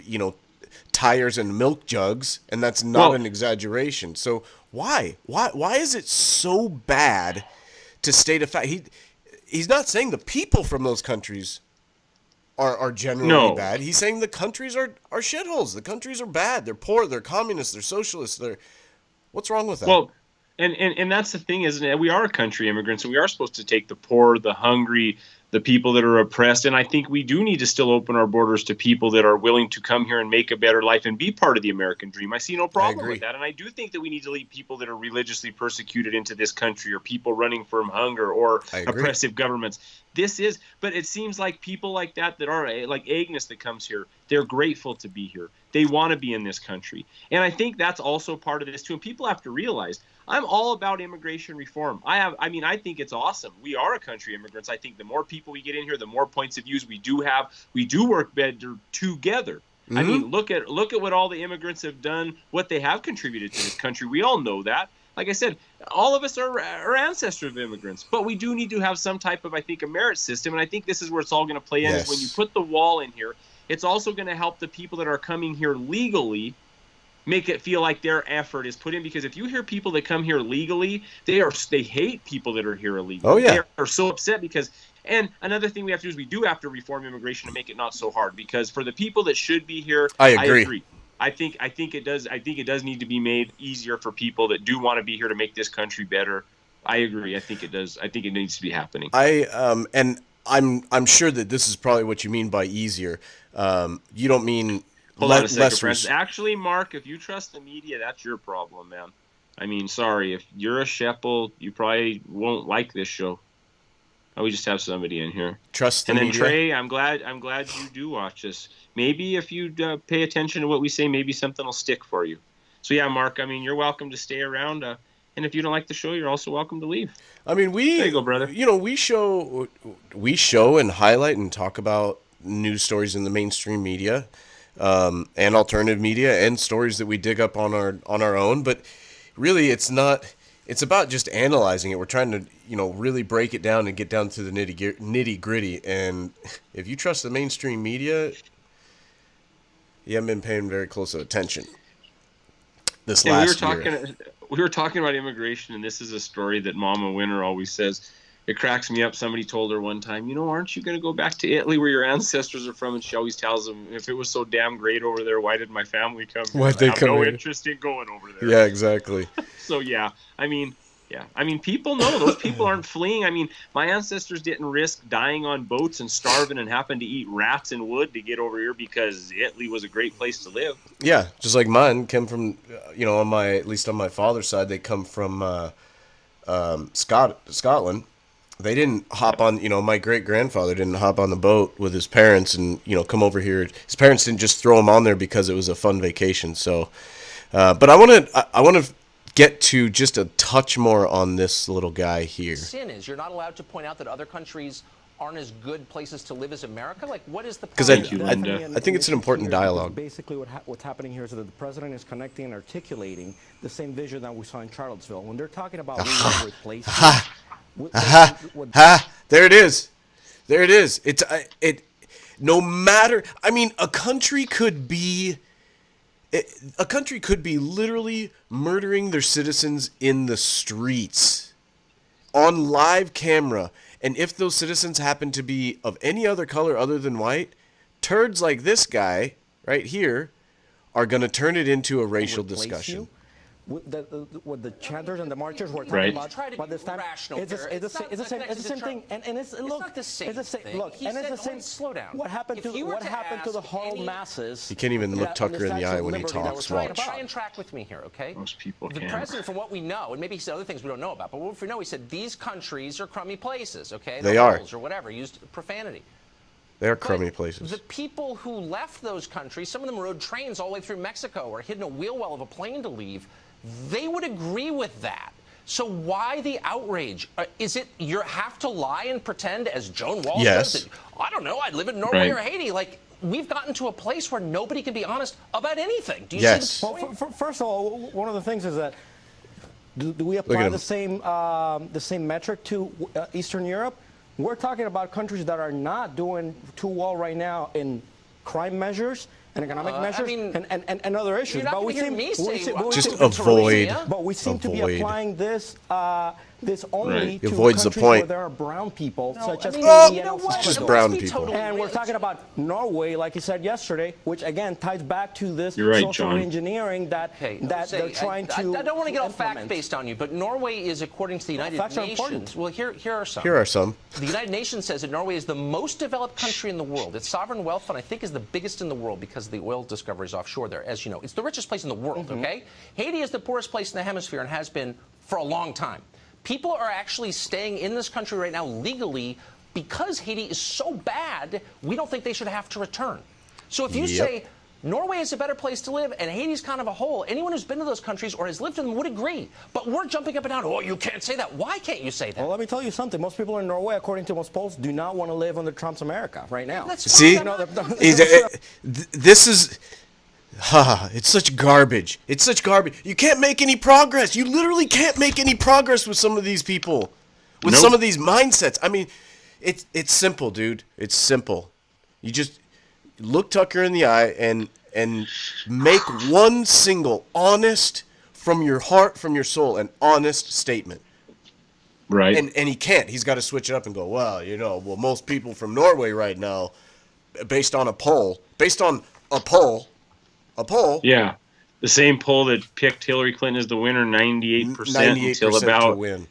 tires and milk jugs, and that's not an exaggeration. So why is it so bad to state a fact? He's not saying the people from those countries are generally bad. He's saying the countries are shitholes. The countries are bad. They're poor. They're communists. They're socialists. What's wrong with that? Well, and that's the thing, isn't it? We are country immigrants, and we are supposed to take the poor, the hungry, the people that are oppressed. And I think we do need to still open our borders to people that are willing to come here and make a better life and be part of the American dream. I see no problem with that. And I do think that we need to lead people that are religiously persecuted into this country, or people running from hunger or oppressive governments. But it seems like people like that are like Agnes that comes here, they're grateful to be here. They want to be in this country. And I think that's also part of this too. And people have to realize I'm all about immigration reform. I think it's awesome. We are a country immigrants. I think the more people we get in here, the more points of views we do have. We do work better together. Mm-hmm. I mean, look at what all the immigrants have done, what they have contributed to this country. We all know that. Like I said, all of us are ancestors of immigrants, but we do need to have some type of, I think, a merit system. And I think this is where it's all going to play in, is when you put the wall in here, it's also going to help the people that are coming here legally make it feel like their effort is put in. Because if you hear people that come here legally, they hate people that are here illegally. Oh, yeah. They are so upset because, and another thing we have to do is we do have to reform immigration to make it not so hard. Because for the people that should be here, I agree. I think it does need to be made easier for people that do want to be here to make this country better. I agree. I think it does. I think it needs to be happening. And I'm sure that this is probably what you mean by easier. You don't mean Hold on a second, friends. Actually, Mark, if you trust the media, that's your problem, man. I mean, sorry, if you're a shekel, you probably won't like this show. We just have somebody in here. Trust the media. And then media. Trey, I'm glad you do watch this. Maybe if you pay attention to what we say, maybe something will stick for you. So yeah, Mark, I mean, you're welcome to stay around. And if you don't like the show, you're also welcome to leave. I mean, there you go, brother. We show and highlight and talk about news stories in the mainstream media, and alternative media, and stories that we dig up on our own. But really, it's not. It's about just analyzing it. We're trying to, really break it down and get down to the nitty gritty. And if you trust the mainstream media, you haven't been paying very close attention this last year. We were talking about immigration, and this is a story that Mama Winter always says. It cracks me up. Somebody told her one time, aren't you going to go back to Italy where your ancestors are from? And she always tells them, if it was so damn great over there, why did my family come here? Why'd they come no here? interest in going over there. Yeah, exactly. So, I mean, people know those people aren't fleeing. I mean, my ancestors didn't risk dying on boats and starving and having to eat rats and wood to get over here because Italy was a great place to live. Yeah, just like mine came from, at least on my father's side, they come from Scotland. They didn't hop on, my great-grandfather didn't hop on the boat with his parents and, come over here. His parents didn't just throw him on there because it was a fun vacation. So, but I want to get to just a touch more on this little guy here. Sin is you're not allowed to point out that other countries aren't as good places to live as America? Like, what is the Because problem? I think it's an important dialogue. Basically, what's happening here is that the president is connecting and articulating the same vision that we saw in Charlottesville. When they're talking about replacement, there it is. There it is. No matter. I mean, a country could be literally murdering their citizens in the streets on live camera. And if those citizens happen to be of any other color other than white, turds like this guy right here are going to turn it into a racial discussion. What the chanters and the marchers were talking about, but this time it's the same thing, and it's not the same. Look, and it's the same. Slow down. What happened to the whole masses? You can't even look Tucker in the eye when he talks. Watch. Try and track with me here, okay? Most people The can. president, from what we know, and maybe he said other things we don't know about, but what we know, he said these countries are crummy places, okay? They are. Or whatever, used profanity. They're crummy places. The people who left those countries, some of them rode trains all the way through Mexico or hid in a wheel well of a plane to leave. They would agree with that. So why the outrage? Is it you have to lie and pretend, as Joan Walsh says, that, I don't know, I live in Norway or Haiti? Like, we've gotten to a place where nobody can be honest about anything. Do you see the point? Well, first of all, one of the things is that do we apply the same metric to Eastern Europe? We're talking about countries that are not doing too well right now in crime measures and economic measures and other issues. But we seem to be applying this only to avoids countries the point. where there are brown people, such as Haiti and just brown people. And we're talking about Norway, like you said yesterday, which again ties back to this You're right, social John. engineering that they're trying to. I don't want to get all fact-based on you, but Norway is, according to the United Nations. Well, here are some. Here are some. The United Nations says that Norway is the most developed country in the world. Its sovereign wealth fund, I think, is the biggest in the world because of the oil discoveries offshore there. As you know, it's the richest place in the world. Okay, Haiti is the poorest place in the hemisphere and has been for a long time. People are actually staying in this country right now legally because Haiti is so bad, we don't think they should have to return. So if you say Norway is a better place to live and Haiti's kind of a hole, anyone who's been to those countries or has lived in them would agree. But we're jumping up and down, oh, you can't say that. Why can't you say that? Well, let me tell you something. Most people in Norway, according to most polls, do not want to live under Trump's America right now. See? This is... it's such garbage. It's such garbage. You can't make any progress. You literally can't make any progress with some of these people. With some of these mindsets. I mean, it's simple, dude. It's simple. You just look Tucker in the eye and make one single honest, from your heart, from your soul, an honest statement. Right. And he can't. He's got to switch it up and go, well, most people from Norway right now, based on a poll. Yeah, the same poll that picked Hillary Clinton as the winner, 98%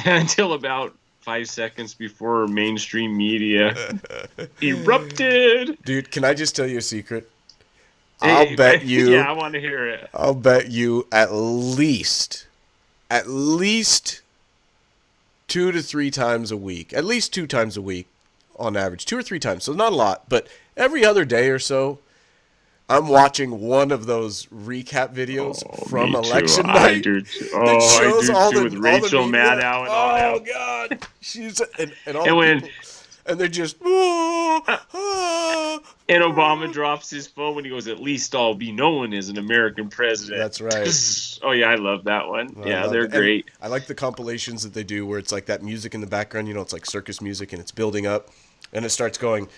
until about 5 seconds before mainstream media erupted. Dude, can I just tell you a secret? I'll bet you. Yeah, I want to hear it. I'll bet you at least 2 to 3 times a week, at least 2 times a week on average, 2 or 3 times. So not a lot, but every other day or so, I'm watching one of those recap videos from election night. I do too. With Rachel Maddow and all that. Oh God, she's and people, and they're just and Obama drops his phone when he goes, "At least I'll be known as an American president." That's right. Oh yeah, I love that one. They're great. And I like the compilations that they do where it's like that music in the background. It's like circus music, and it's building up, and it starts going.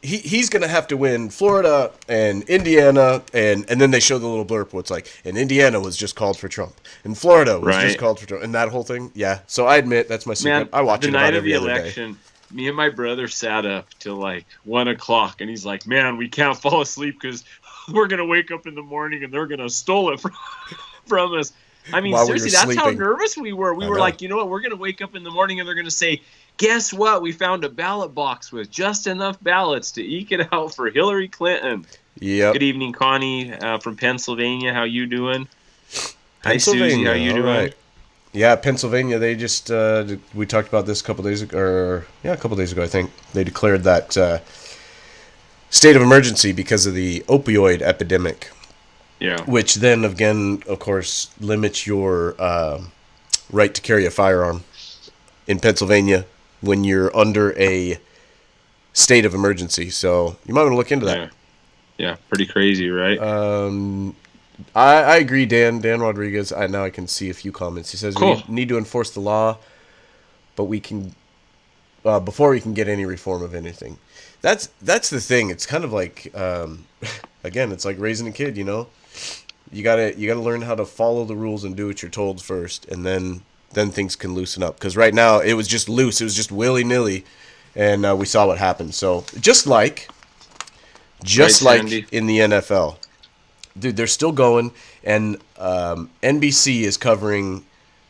He's going to have to win Florida and Indiana, and then they show the little blurb where it's like, and Indiana was just called for Trump, and Florida was just called for Trump, and that whole thing. Yeah, so I admit, that's my secret. I watch it about every other day. The night of the election, me and my brother sat up till like 1 o'clock, and he's like, man, we can't fall asleep because we're going to wake up in the morning and they're going to steal it from us. I mean, seriously, that's how nervous we were. We were like, you know what, we're going to wake up in the morning and they're going to say, guess what? We found a ballot box with just enough ballots to eke it out for Hillary Clinton. Yep. Good evening, Connie from Pennsylvania. How you doing? Hi, Susie. How you doing? Right. Yeah, Pennsylvania. They just we talked about this a couple days ago, I think. They declared that state of emergency because of the opioid epidemic. Yeah. Which then again, of course, limits your right to carry a firearm in Pennsylvania. when you're under a state of emergency. So you might want to look into that. Yeah, pretty crazy, right? I agree, Dan Rodriguez. Now I can see a few comments. He says Cool. we need to enforce the law, but we can before we can get any reform of anything. That's the thing. It's kind of like again, it's like raising a kid. You gotta learn how to follow the rules and do what you're told first, and then things can loosen up. Because right now it was just loose. It was just willy nilly, and we saw what happened. So just like Sandy. in the NFL, dude, they're still going, and NBC is covering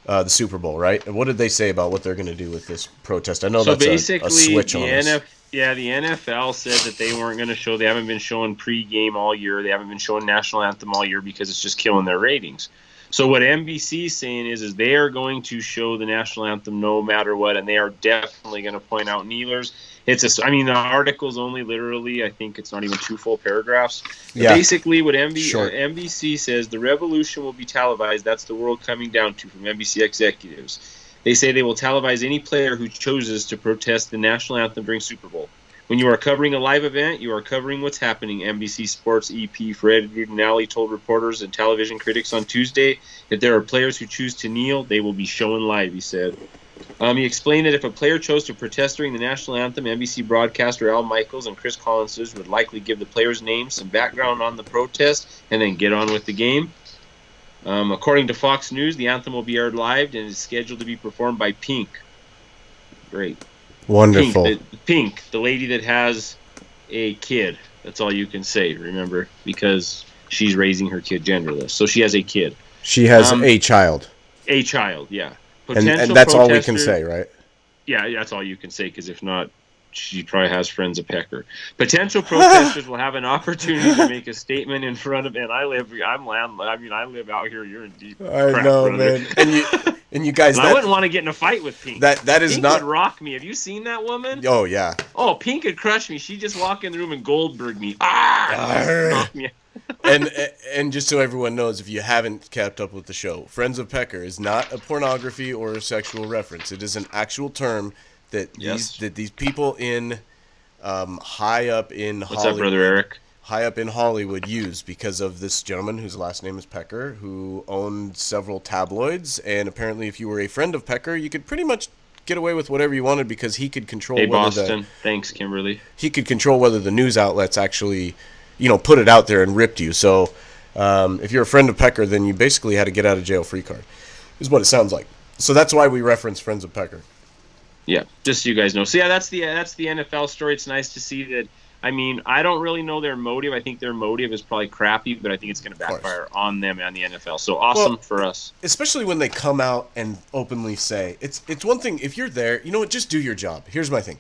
the Super Bowl, right? And what did they say about what they're going to do with this protest? I know So that's basically, a switch on us. the NFL said that they weren't going to show. They haven't been showing pregame all year. They haven't been showing national anthem all year because it's just killing their ratings. So what NBC is saying is they are going to show the national anthem no matter what, and they are definitely going to point out kneelers. The article's only literally, I think it's not even 2 full paragraphs. Yeah. Basically, what Short. NBC says, the revolution will be televised. That's the world coming down to from NBC executives. They say they will televise any player who chooses to protest the national anthem during Super Bowl. When you are covering a live event, you are covering what's happening. NBC Sports EP Fred Rudinelli told reporters and television critics on Tuesday that there are players who choose to kneel, they will be shown live, he said. He explained that if a player chose to protest during the national anthem, NBC broadcaster Al Michaels and Chris Collins would likely give the player's name, some background on the protest, and then get on with the game. According to Fox News, the anthem will be aired live and is scheduled to be performed by Pink. Great. Wonderful. Pink, the lady that has a kid. That's all you can say, remember? Because she's raising her kid genderless. So she has a kid. She has a child. A child, yeah. And that's all we can say, right? Yeah, that's all you can say, because if not, she probably has friends of Pecker. Potential protesters will have an opportunity to make a statement in front of, and I live out here. You're in deep crap, know, brother. man. And you guys, I wouldn't want to get in a fight with Pink. That is Pink not would rock me. Have you seen that woman? Oh yeah. Oh, Pink could crush me. She'd just walk in the room and Goldberg me. Knock me out. and just so everyone knows, if you haven't kept up with the show, Friends of Pecker is not a pornography or a sexual reference. It is an actual term that these people in high up in What's Hollywood, up, brother Eric? High up in Hollywood use because of this gentleman whose last name is Pecker, who owned several tabloids, and apparently if you were a friend of Pecker, you could pretty much get away with whatever you wanted because he could control Boston. Thanks, Kimberly. He could control whether the news outlets actually put it out there and ripped you. So if you're a friend of Pecker, then you basically had a get out of jail free card, is what it sounds like. So that's why we reference Friends of Pecker. Yeah, just so you guys know. So yeah, that's the NFL story. It's nice to see that. I mean, I don't really know their motive. I think their motive is probably crappy, but I think it's going to backfire on them and the NFL. So awesome for us. Especially when they come out and openly say, it's one thing if you're there, just do your job. Here's my thing.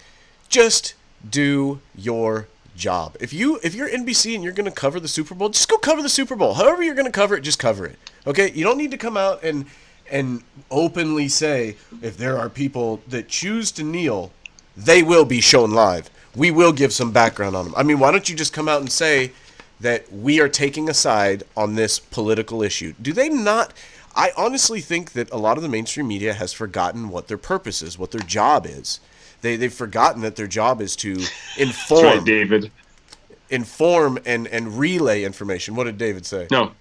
Just do your job. If you're NBC and you're going to cover the Super Bowl, just go cover the Super Bowl. However you're going to cover it, just cover it. Okay? You don't need to come out and openly say, if there are people that choose to kneel, they will be shown live. We will give some background on them. I mean, why don't you just come out and say that we are taking a side on this political issue? Do they not? I honestly think that a lot of the mainstream media has forgotten what their purpose is, what their job is. They've forgotten that their job is to inform. That's right, David. Inform and relay information. What did David say? No,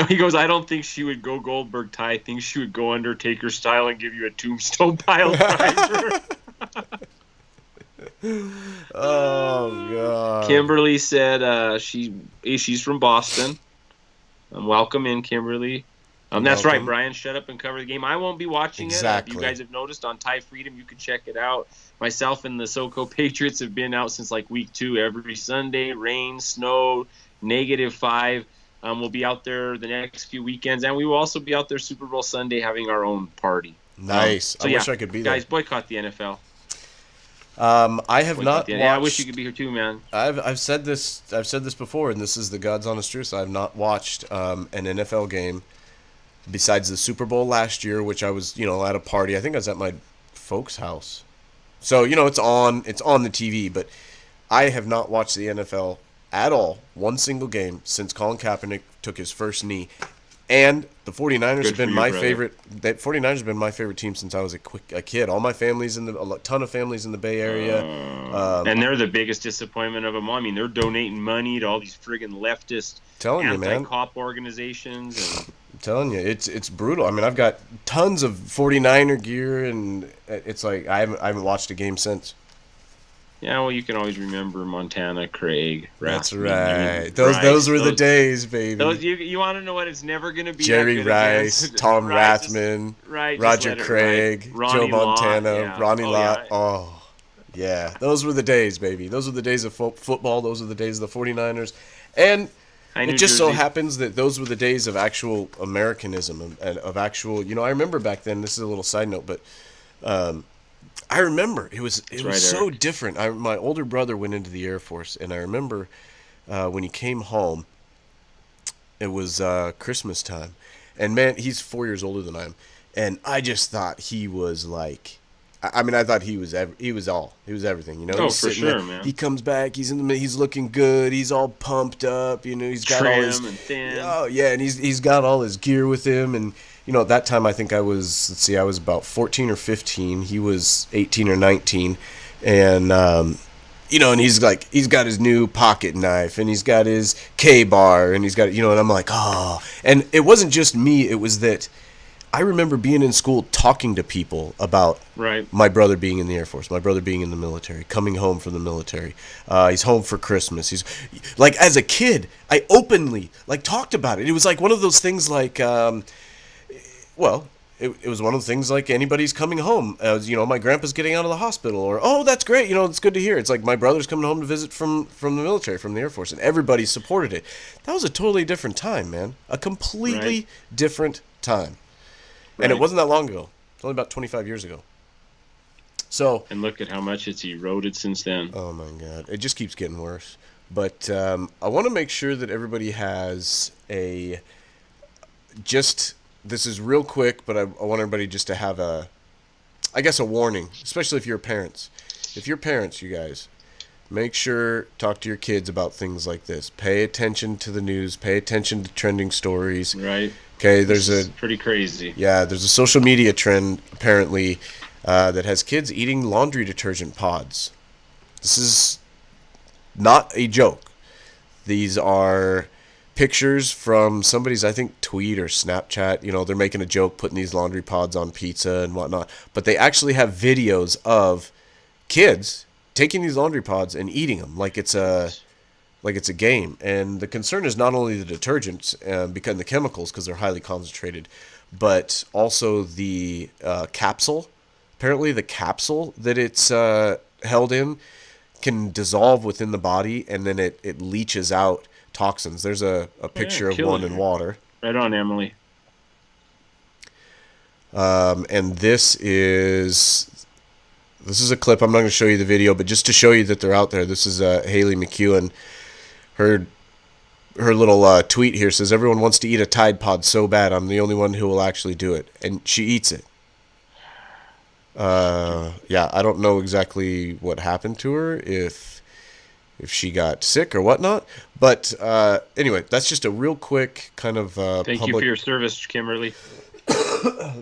he goes, I don't think she would go Goldberg Ty. I think she would go Undertaker style and give you a tombstone pile driver. Oh, God. Kimberly said she's from Boston. Welcome in, Kimberly. That's right, Brian. Shut up and cover the game. I won't be watching it. If you guys have noticed on Thai Freedom, you can check it out. Myself and the SoCo Patriots have been out since like week 2 every Sunday. Rain, snow, -5. We'll be out there the next few weekends, and we will also be out there Super Bowl Sunday having our own party. Nice. I wish I could be there. Guys, boycott the NFL. I have not watched. Yeah, I wish you could be here too, man. I've said this before, and this is the God's honest truth. I have not watched an NFL game besides the Super Bowl last year, which I was at a party. I think I was at my folks' house, so it's on the TV. But I have not watched the NFL at all, one single game since Colin Kaepernick took his first knee. And the 49ers Good have been for you, my brother. favorite. That 49ers have been my favorite team since I was a kid. All my family's a ton of families in the Bay Area. And they're the biggest disappointment of them all. I mean, they're donating money to all these friggin' leftist Telling you, man. anti-cop organizations. And I'm telling you, it's brutal. I mean, I've got tons of 49er gear, and it's like I haven't watched a game since. yeah, well, you can always remember Montana, Craig. That's Rathman, right. I mean, Those were the those- days, baby. Those you want to know what it's never going to be. Jerry that good Rice, against. Tom Right, just- Rathman, right, just Roger let it Craig, ride. Joe Ronnie Lott, Montana, yeah. Ronnie Oh, Lott. yeah. Oh, yeah. Those were the days, baby. Those were the days of football. Those were the days of the 49ers. And Hi, it New just so Jersey. happens that those were the days of actual Americanism and of actual, I remember back then, this is a little side note, but I remember it was right, so Eric. different. My older brother went into the Air Force, and I remember when he came home, it was Christmas time, and man, he's 4 years older than I am, and I just thought he was like, I mean, I thought he was everything, Oh, He's for sitting there, sure, man. He comes back, he's looking good, he's all pumped up, he's got all his Trim and thin. oh yeah, and he's got all his gear with him, and at that time I think I was about 14 or 15, he was 18 or 19, and and he's got his new pocket knife, and he's got his K-bar, and he's got, and I'm like, oh. And it wasn't just me, it was that I remember being in school talking to people about Right. my brother being in the Air Force, my brother being in the military, coming home from the military. He's home for Christmas. He's like, as a kid, I openly talked about it. It was like one of those things like, it was one of the things like anybody's coming home. My grandpa's getting out of the hospital, or, oh, that's great. It's good to hear. It's like my brother's coming home to visit from the military, from the Air Force, and everybody supported it. That was a totally different time, man. A completely Right. different time. And it Right. wasn't that long ago. It's only about 25 years ago. So, And look at how much it's eroded since then. oh my God, it just keeps getting worse. But I want to make sure that everybody has this is real quick, but I want everybody just to have a warning, especially if you're parents. If you're parents, you guys, make sure, talk to your kids about things like this. Pay attention to the news. Pay attention to trending stories. Right. Okay, This is pretty crazy. there's a social media trend, apparently, that has kids eating laundry detergent pods. This is not a joke. These are pictures from somebody's, I think, tweet or Snapchat. They're making a joke putting these laundry pods on pizza and whatnot. But they actually have videos of kids taking these laundry pods and eating them like it's a game. And the concern is not only the detergents because the chemicals, because they're highly concentrated, but also the capsule. Apparently the capsule that it's held in can dissolve within the body, and then it leaches out toxins. There's a picture of killing one in it. water. Right on, Emily. And this is a clip. I'm not going to show you the video, but just to show you that they're out there. This is Haley McEwen. Her little tweet here says, "Everyone wants to eat a Tide Pod so bad. I'm the only one who will actually do it," and she eats it. I don't know exactly what happened to her, if she got sick or whatnot, but anyway, that's just a real quick kind of Thank you for your service, Kimberly.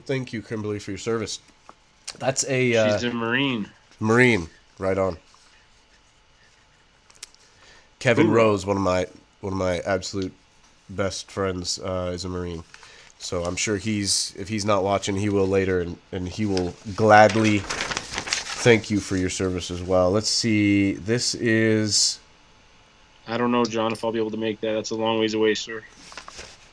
Thank you, Kimberly, for your service. That's a She's a Marine. Marine, right on. Kevin Rose, one of my absolute best friends, is a Marine. So I'm sure if he's not watching, he will later, and he will gladly thank you for your service as well. Let's see. This is... I don't know, John, if I'll be able to make that. That's a long ways away, sir.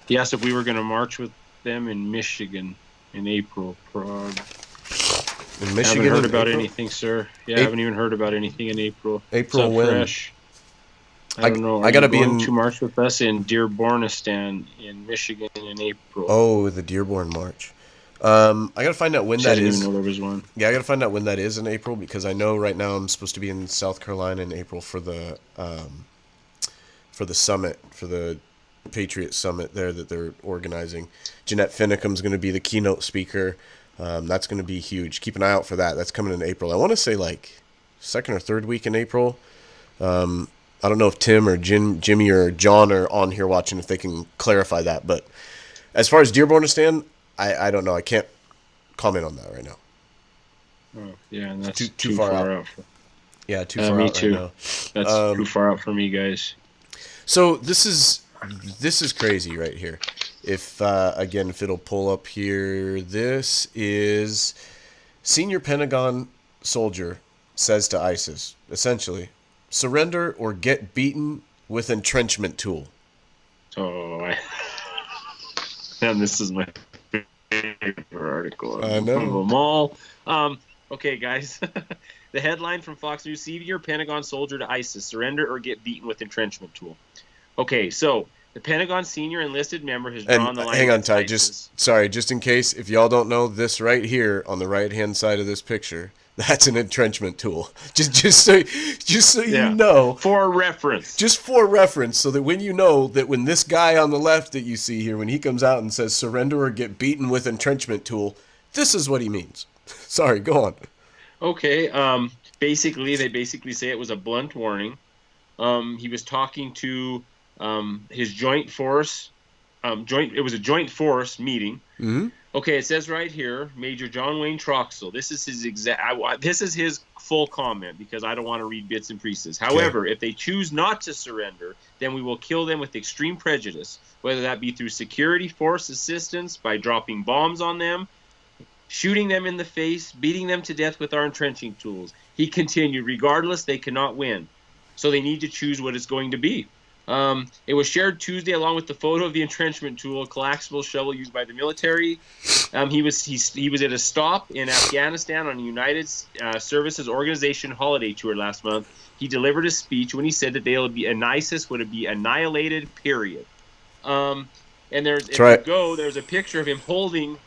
He asked if we were going to march with them in Michigan in April. in Michigan. Haven't heard in about April? anything, sir. Yeah, I haven't even heard about anything in April. April It's when? fresh. I don't know. I gotta Are be you going in- to march with us in Dearbornistan in Michigan in April. Oh, the Dearborn March. I gotta find out when I that didn't is. even know there was one. Yeah, I gotta find out when that is in April, because I know right now I'm supposed to be in South Carolina in April for the summit, for the Patriot Summit there that they're organizing. Jeanette Finnecom's going to be the keynote speaker. That's going to be huge. Keep an eye out for that. That's coming in April. I want to say like second or third week in April. I don't know if Tim or Jimmy or John are on here watching, if they can clarify that, but As far as Dearborn stand, I don't know. I can't comment on that right now. Oh, yeah, and that's Too far out. Yeah, too far me out too. right now. That's too far out for me, guys. So this is crazy right here. If it'll pull up here, this is senior Pentagon soldier says to ISIS, essentially, surrender or get beaten with entrenchment tool. And this is my favorite article I of know. them all. Okay, guys. The headline from Fox News: Senior Pentagon soldier to ISIS, surrender or get beaten with entrenchment tool. Okay, so the Pentagon senior enlisted member has drawn the line. Hang on, Ty. ISIS. Just in case, if y'all don't know, this right here on the right-hand side of this picture, that's an entrenchment tool. Just so you know. For reference. Just for reference, so that when this guy on the left that you see here, when he comes out and says surrender or get beaten with entrenchment tool, this is what he means. Sorry, go on. Okay. They say it was a blunt warning. He was talking to his joint force. It was a joint force meeting. Mm-hmm. Okay, it says right here, Major John Wayne Troxel. This is his full comment, because I don't want to read bits and pieces. However, if they choose not to surrender, then we will kill them with extreme prejudice, whether that be through security force assistance, by dropping bombs on them, shooting them in the face, beating them to death with our entrenching tools. He continued, regardless, they cannot win. So they need to choose what it's going to be. It was shared Tuesday along with the photo of the entrenchment tool, a collapsible shovel used by the military. He was at a stop in Afghanistan on a United Services Organization holiday tour last month. He delivered a speech when he said that ISIS would be annihilated, period. And there's a picture of him holding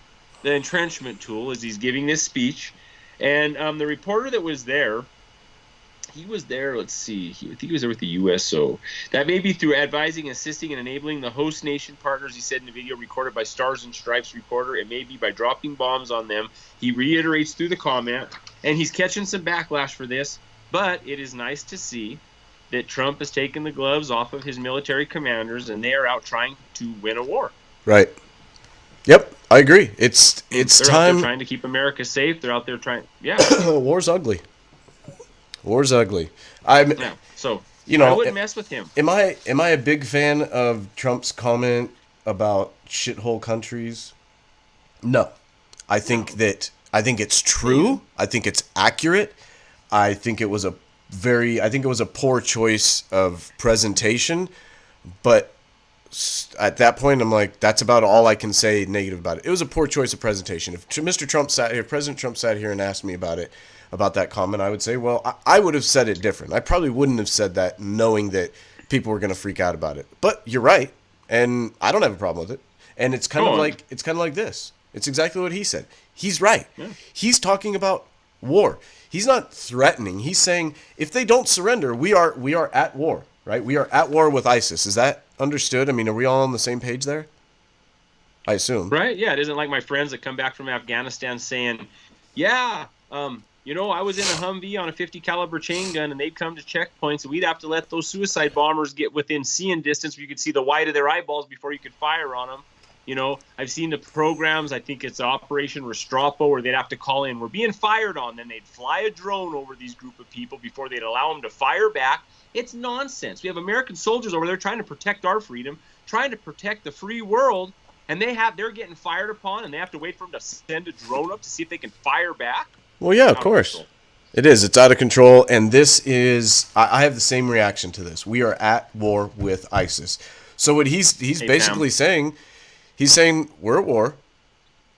the entrenchment tool as he's giving this speech. And the reporter that was there, he was there, I think he was there with the USO. That may be through advising, assisting, and enabling the host nation partners, he said in the video recorded by Stars and Stripes reporter. It may be by dropping bombs on them. He reiterates through the comment, and he's catching some backlash for this, but it is nice to see that Trump has taken the gloves off of his military commanders, and they are out trying to win a war. Right. Yep, I agree. They're time. They're trying to keep America safe. They're out there trying. Yeah. War's ugly. So you know, I wouldn't mess with him. Am I a big fan of Trump's comment about shithole countries? No. I think it's true. I think it's accurate. I think it was a poor choice of presentation, but at that point I'm like, that's about all I can say negative about it. It was a poor choice of presentation. If President Trump sat here and asked me about that comment, I would say, well, I would have said it different. I probably wouldn't have said that knowing that people were going to freak out about it. But you're right, and I don't have a problem with it. And it's kind of like this. It's exactly what he said. He's right. Yeah. He's talking about war. He's not threatening. He's saying if they don't surrender, we are at war, right? We are at war with ISIS. Is that understood? I mean, are we all on the same page there? I assume. Right? Yeah, it isn't like my friends that come back from Afghanistan saying, yeah, I was in a Humvee on a 50 caliber chain gun, and they'd come to checkpoints, and we'd have to let those suicide bombers get within seeing distance where you could see the white of their eyeballs before you could fire on them. I've seen the programs. I think it's Operation Restrepo, where they'd have to call in, we're being fired on. Then they'd fly a drone over these group of people before they'd allow them to fire back. It's nonsense. We have American soldiers over there trying to protect our freedom, trying to protect the free world, and they're getting fired upon, and they have to wait for them to send a drone up to see if they can fire back. Well, yeah, of course. It is. It's out of control, and this is... I have the same reaction to this. We are at war with ISIS. So what he's basically saying, he's saying, we're at war,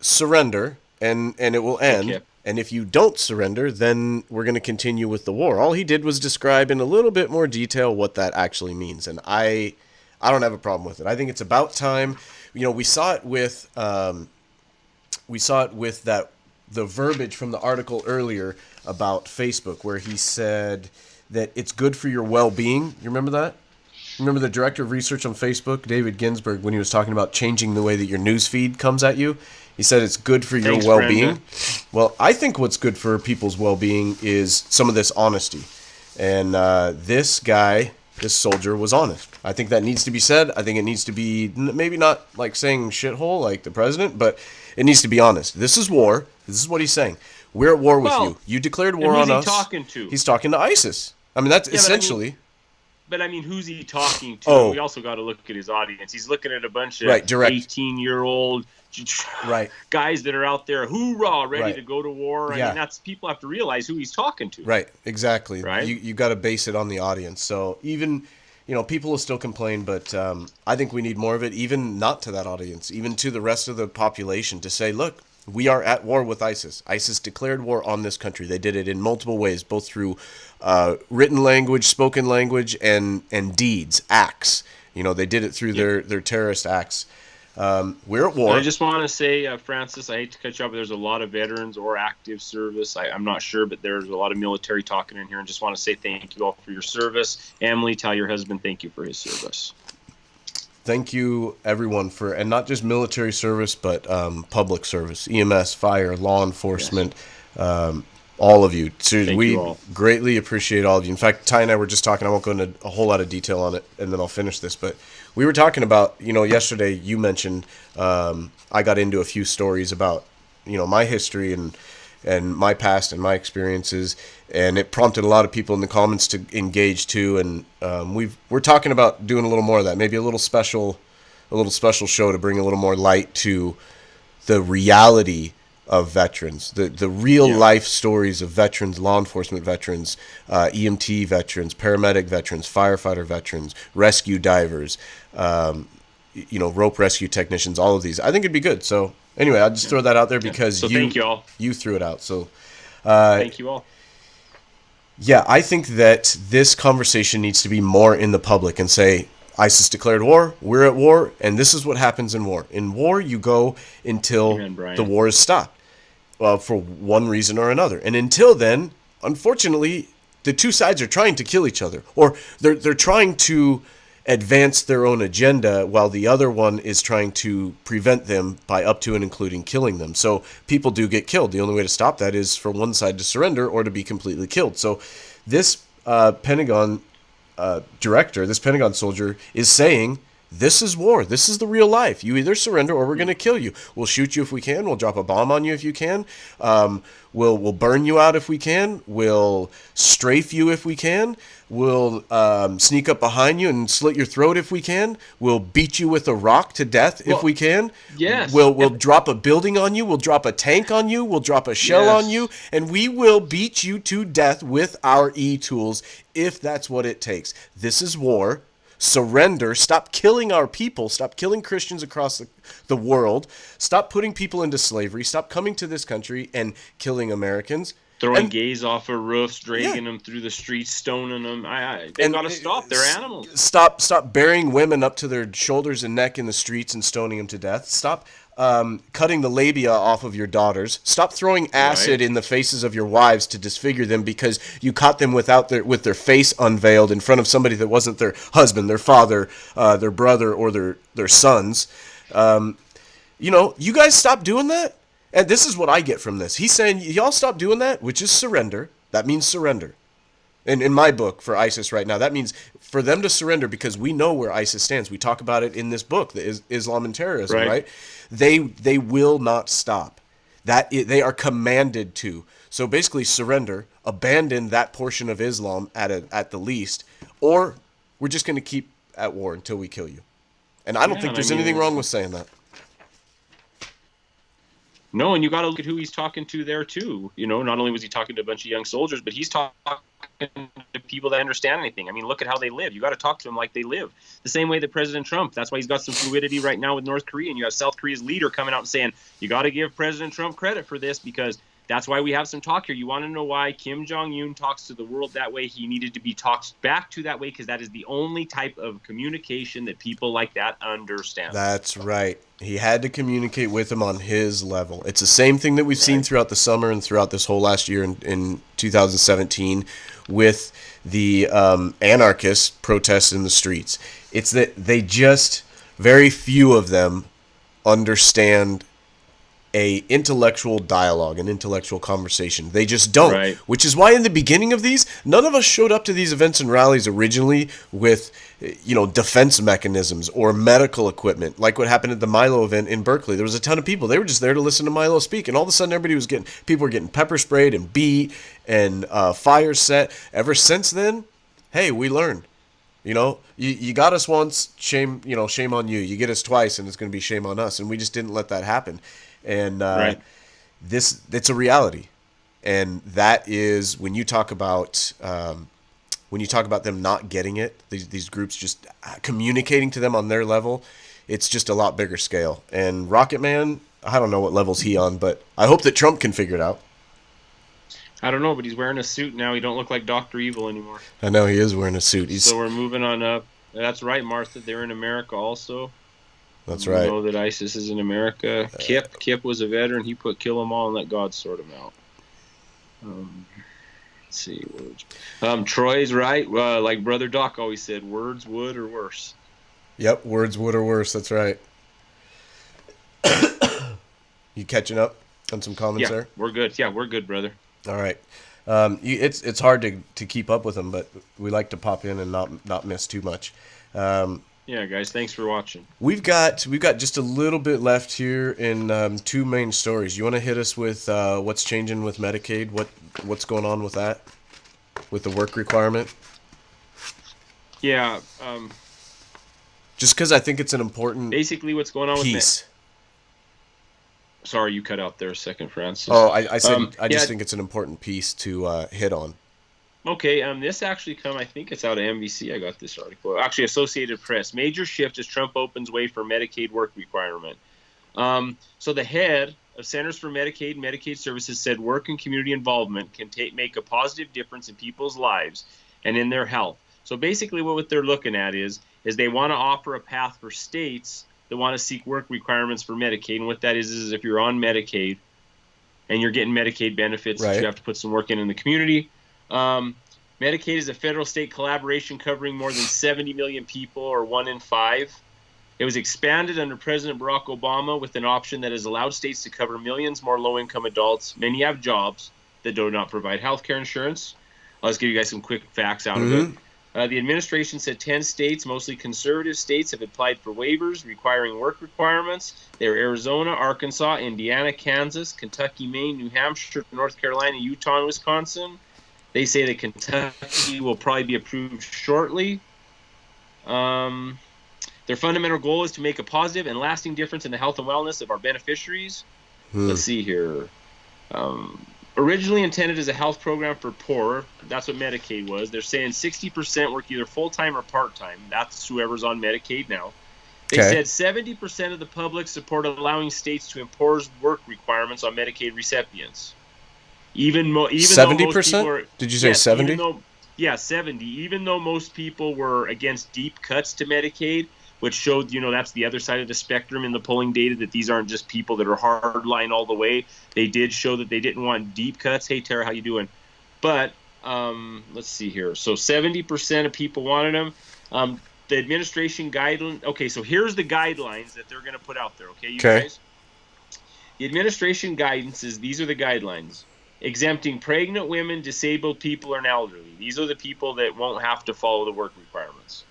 surrender, and it will end. Okay. And if you don't surrender, then we're going to continue with the war. All he did was describe in a little bit more detail what that actually means, and I don't have a problem with it. I think it's about time. We saw it with the verbiage from the article earlier about Facebook, where he said that it's good for your well-being. You remember that? Remember the director of research on Facebook, David Ginsburg, when he was talking about changing the way that your news feed comes at you? He said it's good for your well-being. Brenda. Well, I think what's good for people's well-being is some of this honesty. And this guy this soldier was honest. I think that needs to be said. I think it needs to be maybe not like saying shithole like the president, but it needs to be honest. This is war. This is what he's saying. We're at war with you. You declared war on us. Who's he talking to? He's talking to ISIS. I mean, that's essentially. But I mean, who's he talking to? Oh. We also got to look at his audience. He's looking at a bunch of direct 18-year-old guys that are out there, hoorah, ready to go to war. I mean, that's people have to realize who he's talking to. Right, exactly. Right? You got to base it on the audience. So even, people will still complain, but I think we need more of it, even not to that audience, even to the rest of the population, to say, look, we are at war with ISIS. ISIS declared war on this country. They did it in multiple ways, both through written language, spoken language, and deeds, acts. They did it through their terrorist acts. We're at war. And I just want to say, Francis, I hate to cut you off, but there's a lot of veterans or active service. I'm not sure, but there's a lot of military talking in here, and just want to say thank you all for your service. Emily, tell your husband thank you for his service. Thank you, everyone, and not just military service, but public service, EMS, fire, law enforcement, all of you. Seriously, we greatly appreciate all of you. In fact, Ty and I were just talking. I won't go into a whole lot of detail on it, and then I'll finish this. But we were talking about, yesterday you mentioned I got into a few stories about, my history and my past and my experiences, and it prompted a lot of people in the comments to engage too. And we're talking about doing a little more of that, maybe a little special show to bring a little more light to the reality of veterans, the real life stories of veterans, law enforcement veterans, EMT veterans, paramedic veterans, firefighter veterans, rescue divers, rope rescue technicians, all of these. I think it'd be good. So anyway, I'll just throw that out there because thank you all. You threw it out. So thank you all. Yeah, I think that this conversation needs to be more in the public and say, ISIS declared war, we're at war, and this is what happens in war. In war, you go until the war is stopped for one reason or another. And until then, unfortunately, the two sides are trying to kill each other, or they're trying to advance their own agenda while the other one is trying to prevent them by up to and including killing them. So people do get killed. The only way to stop that is for one side to surrender or to be completely killed. So this Pentagon director, this Pentagon soldier, is saying, this is war. This is the real life. You either surrender or we're going to kill you. We'll shoot you if we can. We'll drop a bomb on you if you can. We'll burn you out if we can. We'll strafe you if we can. We'll sneak up behind you and slit your throat if we can. We'll beat you with a rock to death if we can. Yes. We'll drop a building on you. We'll drop a tank on you. We'll drop a shell on you. And we will beat you to death with our e-tools if that's what it takes. This is war. Surrender. Stop killing our people. Stop killing Christians across the world. Stop putting people into slavery. Stop coming to this country and killing Americans. Throwing gays off of roofs, dragging them through the streets, stoning them. They've got to stop. They're animals. Stop burying women up to their shoulders and neck in the streets and stoning them to death. Stop cutting the labia off of your daughters. Stop throwing acid in the faces of your wives to disfigure them because you caught them with their face unveiled in front of somebody that wasn't their husband, their father, their brother, or their sons. You guys stop doing that. And this is what I get from this. He's saying, y'all stop doing that, which is surrender. That means surrender. And in my book for ISIS right now, that means for them to surrender because we know where ISIS stands. We talk about it in this book, the Islam and Terrorism, right? They will not stop. They are commanded to. So basically surrender, abandon that portion of Islam at the least, or we're just going to keep at war until we kill you. And I don't think there's anything wrong with saying that. No, and you got to look at who he's talking to there too. Not only was he talking to a bunch of young soldiers, but he's talking to people that understand anything. I mean, look at how they live. You got to talk to them like they live. The same way that President Trump, that's why he's got some fluidity right now with North Korea. And you have South Korea's leader coming out and saying, you got to give President Trump credit for this because that's why we have some talk here. You want to know why Kim Jong-un talks to the world that way? He needed to be talked back to that way because that is the only type of communication that people like that understand. That's right. He had to communicate with him on his level. It's the same thing that we've seen throughout the summer and throughout this whole last year in 2017 with the anarchist protests in the streets. It's that very few of them understand a intellectual dialogue, an intellectual conversation. They just don't. Right. Which is why in the beginning of these, none of us showed up to these events and rallies originally with, defense mechanisms or medical equipment, like what happened at the Milo event in Berkeley. There was a ton of people. They were just there to listen to Milo speak, and all of a sudden people were getting pepper sprayed and beat and fires set. Ever since then, hey, we learned. You got us once, shame on you. You get us twice, and it's going to be shame on us. And we just didn't let that happen. And Right. it's a reality. And that is when you talk about them not getting it, these groups just communicating to them on their level, it's just a lot bigger scale. And Rocket Man, I don't know what level's he on, but I hope that Trump can figure it out. I don't know, but he's wearing a suit now. He don't look like Dr. Evil anymore. I know he is wearing a suit. So we're moving on up. That's right, Martha. They're in America also. That's right. You know that ISIS is in America. Kip was a veteran. He put kill them all and let God sort them out. Let's see. Troy's right. Like Brother Doc always said, words would or worse. Yep, words would or worse. That's right. You catching up on some comments there? We're good. Yeah, we're good, brother. All right. It's hard to keep up with them, but we like to pop in and not miss too much. Yeah, guys, thanks for watching. We've got just a little bit left here in two main stories. You want to hit us with what's changing with Medicaid? What's going on with that? With the work requirement? Yeah. Just because I think it's an important Basically, what's going on piece. Sorry, you cut out there a second, Francis. Oh, I said I just yeah. think it's an important piece to hit on. Okay, this actually I think it's out of NBC. I got this article. Actually, Associated Press. Major shift as Trump opens way for Medicaid work requirement. So the head of Centers for Medicaid and Medicaid Services said work and community involvement can make a positive difference in people's lives and in their health. So basically what they're looking at is they want to offer a path for states that want to seek work requirements for Medicaid. And what that is if you're on Medicaid and you're getting Medicaid benefits, right, you have to put some work in the community. Medicaid is a federal-state collaboration covering more than 70 million people, or 1 in 5. It was expanded under President Barack Obama with an option that has allowed states to cover millions more low-income adults. Many have jobs that do not provide health care insurance. I'll just give you guys some quick facts out of it. The administration said 10 states, mostly conservative states, have applied for waivers requiring work requirements. They're Arizona, Arkansas, Indiana, Kansas, Kentucky, Maine, New Hampshire, North Carolina, Utah, and Wisconsin. They say that Kentucky will probably be approved shortly. Their fundamental goal is to make a positive and lasting difference in the health and wellness of our beneficiaries. Let's see here. Originally intended as a health program for poor, that's what Medicaid was. They're saying 60% work either full-time or part-time. That's whoever's on Medicaid now. They said 70% of the public support allowing states to impose work requirements on Medicaid recipients. Even 70%? Did you say 70? Yeah, 70. Even though most people were against deep cuts to Medicaid, which showed, that's the other side of the spectrum in the polling data, that these aren't just people that are hardline all the way. They did show that they didn't want deep cuts. Hey, Tara, how you doing? But let's see here. So 70% of people wanted them. The administration guideline. Okay, so here's the guidelines that they're going to put out there. Okay, you guys? The administration guidance is, these are the guidelines. Exempting pregnant women, disabled people, and elderly. These are the people that won't have to follow the work requirements.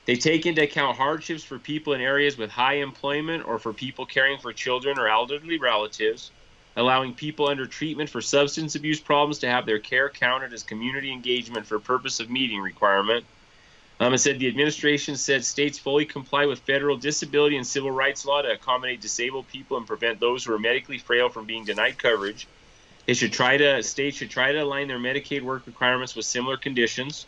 They take into account hardships for people in areas with high employment or for people caring for children or elderly relatives, allowing people under treatment for substance abuse problems to have their care counted as community engagement for purpose of meeting requirement. It said the administration said states fully comply with federal disability and civil rights law to accommodate disabled people and prevent those who are medically frail from being denied coverage. States should try to align their Medicaid work requirements with similar conditions.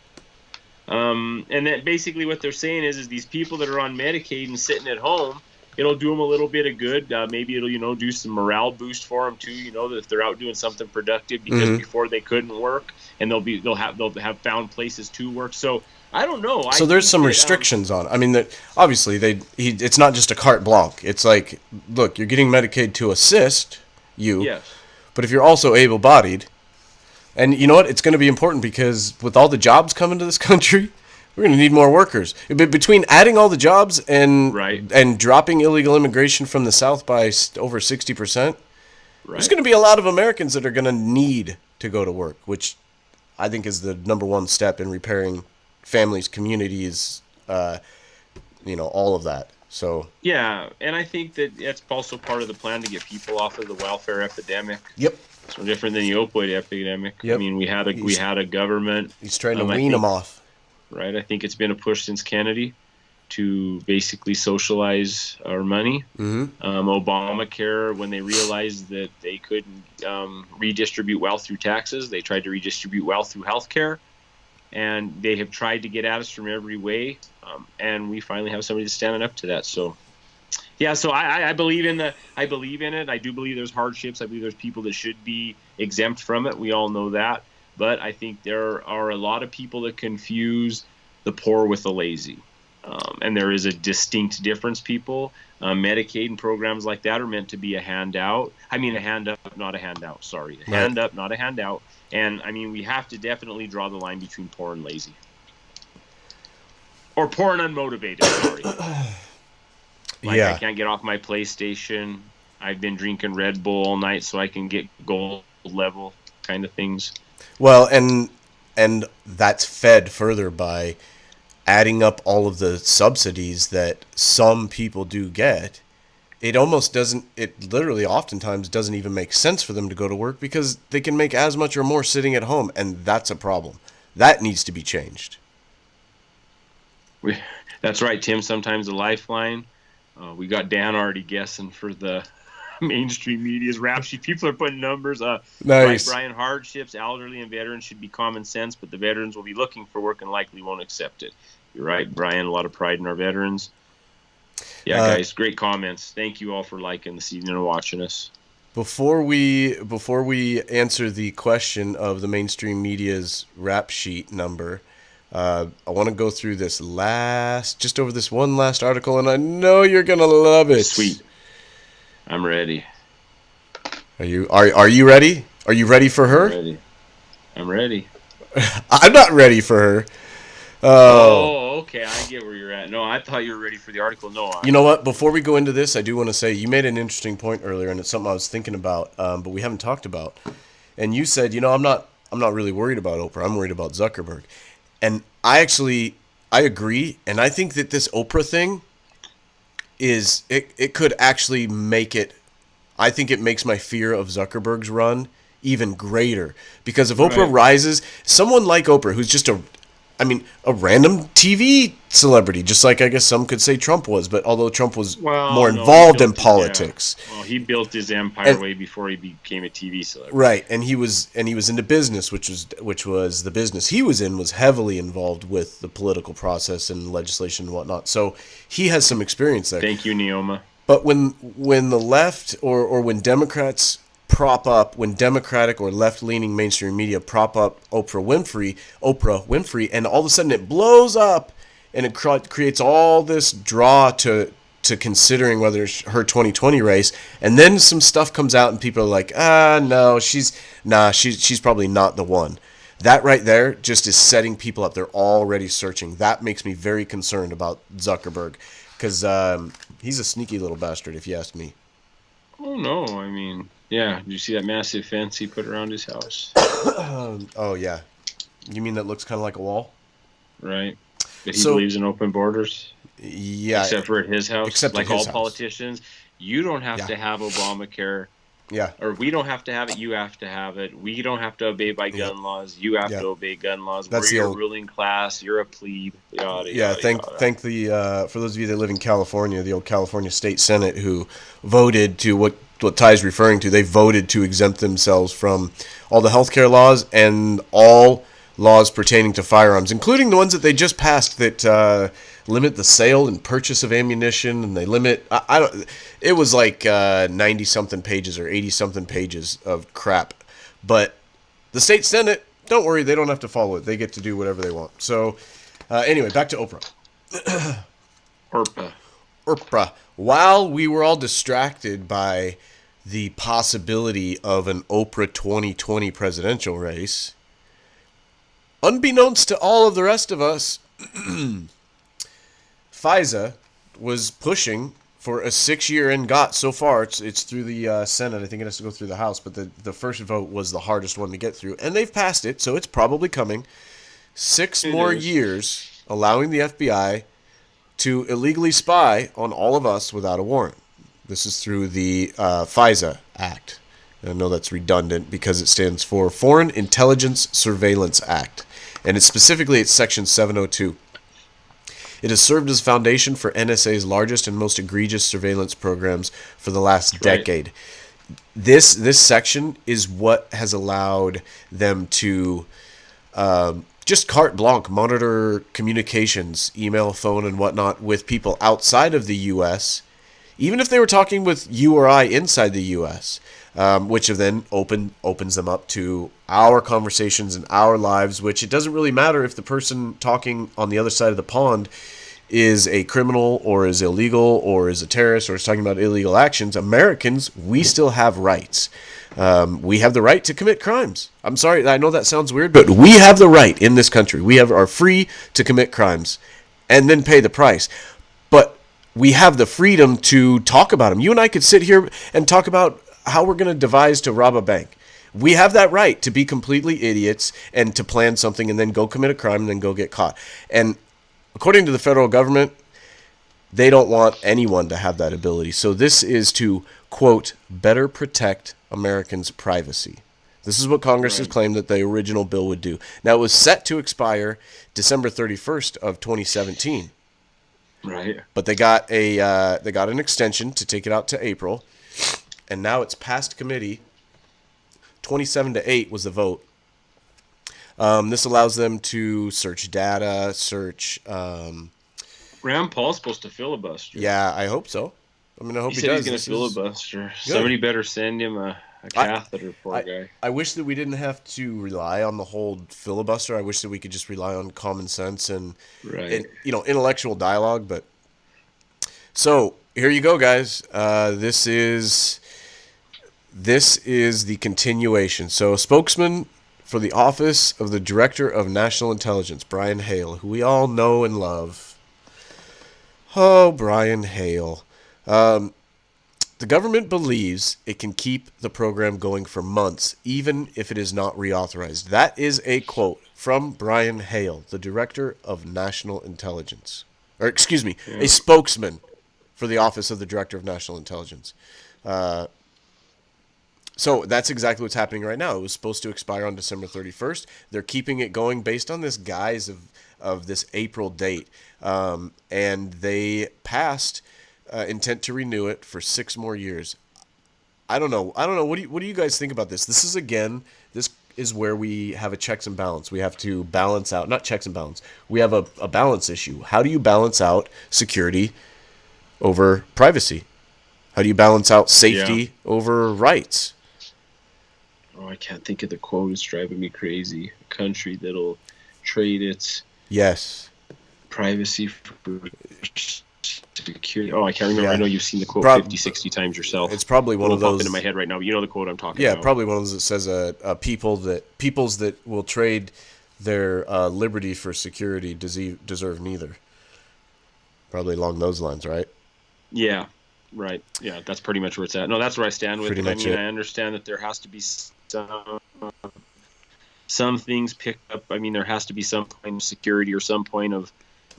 And then basically what they're saying is these people that are on Medicaid and sitting at home, it'll do them a little bit of good. Maybe it'll, do some morale boost for them too. That if they're out doing something productive, because before they couldn't work, and they'll have found places to work. So I don't know. So there's some restrictions on. I mean, that obviously it's not just a carte blanche. It's like, look, you're getting Medicaid to assist you. Yes. But if you're also able-bodied, and you know what? It's going to be important because with all the jobs coming to this country, we're going to need more workers. Between adding all the jobs and dropping illegal immigration from the South by over 60%, there's going to be a lot of Americans that are going to need to go to work, which I think is the number one step in repairing families, communities, all of that. So yeah, and I think that that's also part of the plan to get people off of the welfare epidemic. Yep. It's no different than the opioid epidemic. Yep. I mean, we had a government. He's trying to wean them off. Right. I think it's been a push since Kennedy to basically socialize our money. Mm-hmm. Obamacare, when they realized that they couldn't redistribute wealth through taxes, they tried to redistribute wealth through healthcare, and they have tried to get at us from every way. And we finally have somebody that's standing up to that. So, yeah. So I believe in it. I do believe there's hardships. I believe there's people that should be exempt from it. We all know that. But I think there are a lot of people that confuse the poor with the lazy. And there is a distinct difference, people. Medicaid and programs like that are meant to be a handout. I mean, a hand up, not a handout. Sorry. A hand up, not a handout. And, I mean, we have to definitely draw the line between poor and lazy. Or poor and unmotivated, sorry. I can't get off my PlayStation. I've been drinking Red Bull all night so I can get gold level kind of things. Well, and that's fed further by adding up all of the subsidies that some people do get. It literally oftentimes doesn't even make sense for them to go to work because they can make as much or more sitting at home, and that's a problem. That needs to be changed. That's right, Tim. Sometimes a lifeline. We got Dan already guessing for the mainstream media's rap sheet. People are putting numbers. Nice. Brian, hardships, elderly and veterans should be common sense, but the veterans will be looking for work and likely won't accept it. You're right, Brian. A lot of pride in our veterans. Yeah, guys, great comments. Thank you all for liking this evening and watching us. Before we answer the question of the mainstream media's rap sheet number, I want to go through this one last article, and I know you're gonna love it. Sweet. I'm ready. Are you ready? Are you ready for her? I'm ready. I'm not ready for her. Oh, okay. I get where you're at. No, I thought you were ready for the article. No. You know what? Before we go into this, I do want to say you made an interesting point earlier, and it's something I was thinking about, but we haven't talked about. And you said, I'm not really worried about Oprah. I'm worried about Zuckerberg. And I agree. And I think that this Oprah thing it could actually make it. I think it makes my fear of Zuckerberg's run even greater, because if Oprah rises, someone like Oprah, who's just a random TV celebrity, just like I guess some could say Trump was, but although Trump was more involved in politics. Yeah. Well, he built his empire way before he became a TV celebrity. Right, and he was into business, which was the business he was in was heavily involved with the political process and legislation and whatnot. So he has some experience there. Thank you, Neoma. But when the left or when Democrats when Democratic or left-leaning mainstream media prop up Oprah Winfrey, and all of a sudden it blows up, and it creates all this draw to considering whether it's her 2020 race, and then some stuff comes out and people are like, no, she's probably not the one. That right there just is setting people up. They're already searching. That makes me very concerned about Zuckerberg, because he's a sneaky little bastard, if you ask me. Oh, no, I mean... Yeah, did you see that massive fence he put around his house? Oh, yeah. You mean that looks kind of like a wall? Right. But he believes in open borders? Yeah. Except for at his house? Except like at his all house. Politicians, you don't have to have Obamacare. Yeah. Or we don't have to have it, you have to have it. We don't have to obey by gun laws, you have to obey gun laws. We're your ruling class, you're a plebe, yada, yada. Thank the, for those of you that live in California, the old California State Senate, who voted to what Ty's referring to, they voted to exempt themselves from all the healthcare laws and all laws pertaining to firearms, including the ones that they just passed that limit the sale and purchase of ammunition, and they limit. It was like 90-something pages or 80-something pages of crap. But the state Senate, don't worry, they don't have to follow it. They get to do whatever they want. So anyway, back to Oprah. Oprah. While we were all distracted by the possibility of an Oprah 2020 presidential race, unbeknownst to all of the rest of us, FISA was pushing for a 6-year and got so far. It's through the Senate. I think it has to go through the House, but the first vote was the hardest one to get through, and they've passed it, so it's probably coming. 6 more years allowing the FBI to illegally spy on all of us without a warrant. This is through the FISA Act. I know that's redundant because it stands for Foreign Intelligence Surveillance Act, and it's Section 702. It has served as foundation for NSA's largest and most egregious surveillance programs for the last decade. This section is what has allowed them to just carte blanche monitor communications, email, phone, and whatnot with people outside of the U.S., even if they were talking with you or I inside the U.S., which then opens them up to our conversations and our lives, which it doesn't really matter if the person talking on the other side of the pond is a criminal or is illegal or is a terrorist or is talking about illegal actions. Americans, we still have rights. We have the right to commit crimes. I'm sorry, I know that sounds weird, but we have the right in this country. We are free to commit crimes and then pay the price. But we have the freedom to talk about them. You and I could sit here and talk about how we're going to devise to rob a bank. We have that right to be completely idiots and to plan something and then go commit a crime and then go get caught. And according to the federal government, they don't want anyone to have that ability. So this is to, quote, better protect Americans' privacy. This is what Congress has claimed that the original bill would do. Now, it was set to expire December 31st of 2017. Right. But they got an extension to take it out to April. And now it's passed committee. 27-8 was the vote. This allows them to search data, search. Rand Paul's supposed to filibuster. Yeah, I hope so. I mean, I hope he said does. He's going to filibuster. Somebody better send him a catheter, poor guy. I wish that we didn't have to rely on the whole filibuster. I wish that we could just rely on common sense and intellectual dialogue. But so here you go, guys. This is the continuation. So a spokesman for the Office of the Director of National Intelligence, Brian Hale, who we all know and love. Oh, Brian Hale. The government believes it can keep the program going for months, even if it is not reauthorized. That is a quote from Brian Hale, the Director of National Intelligence. Or, excuse me, a spokesman for the Office of the Director of National Intelligence. So that's exactly what's happening right now. It was supposed to expire on December 31st. They're keeping it going based on this guise of this April date. And they passed intent to renew it for 6 more years. I don't know. What do you guys think about this? This is where we have a checks and balance. We have to balance out, not checks and balance. We have a balance issue. How do you balance out security over privacy? How do you balance out safety over rights? Oh, I can't think of the quote. It's driving me crazy. A country that'll trade its privacy for security. Oh, I can't remember. I know you've seen the quote 50, 60 times yourself. It's probably one of those. Pop into my head right now. But you know the quote I'm talking about. Yeah, probably one of those that says peoples that will trade their liberty for security deserve neither. Probably along those lines, right? Yeah. Right. Yeah, that's pretty much where it's at. No, that's where I stand with it. I mean, I understand that there has to be some things picked up. I mean, there has to be some point of security or some point of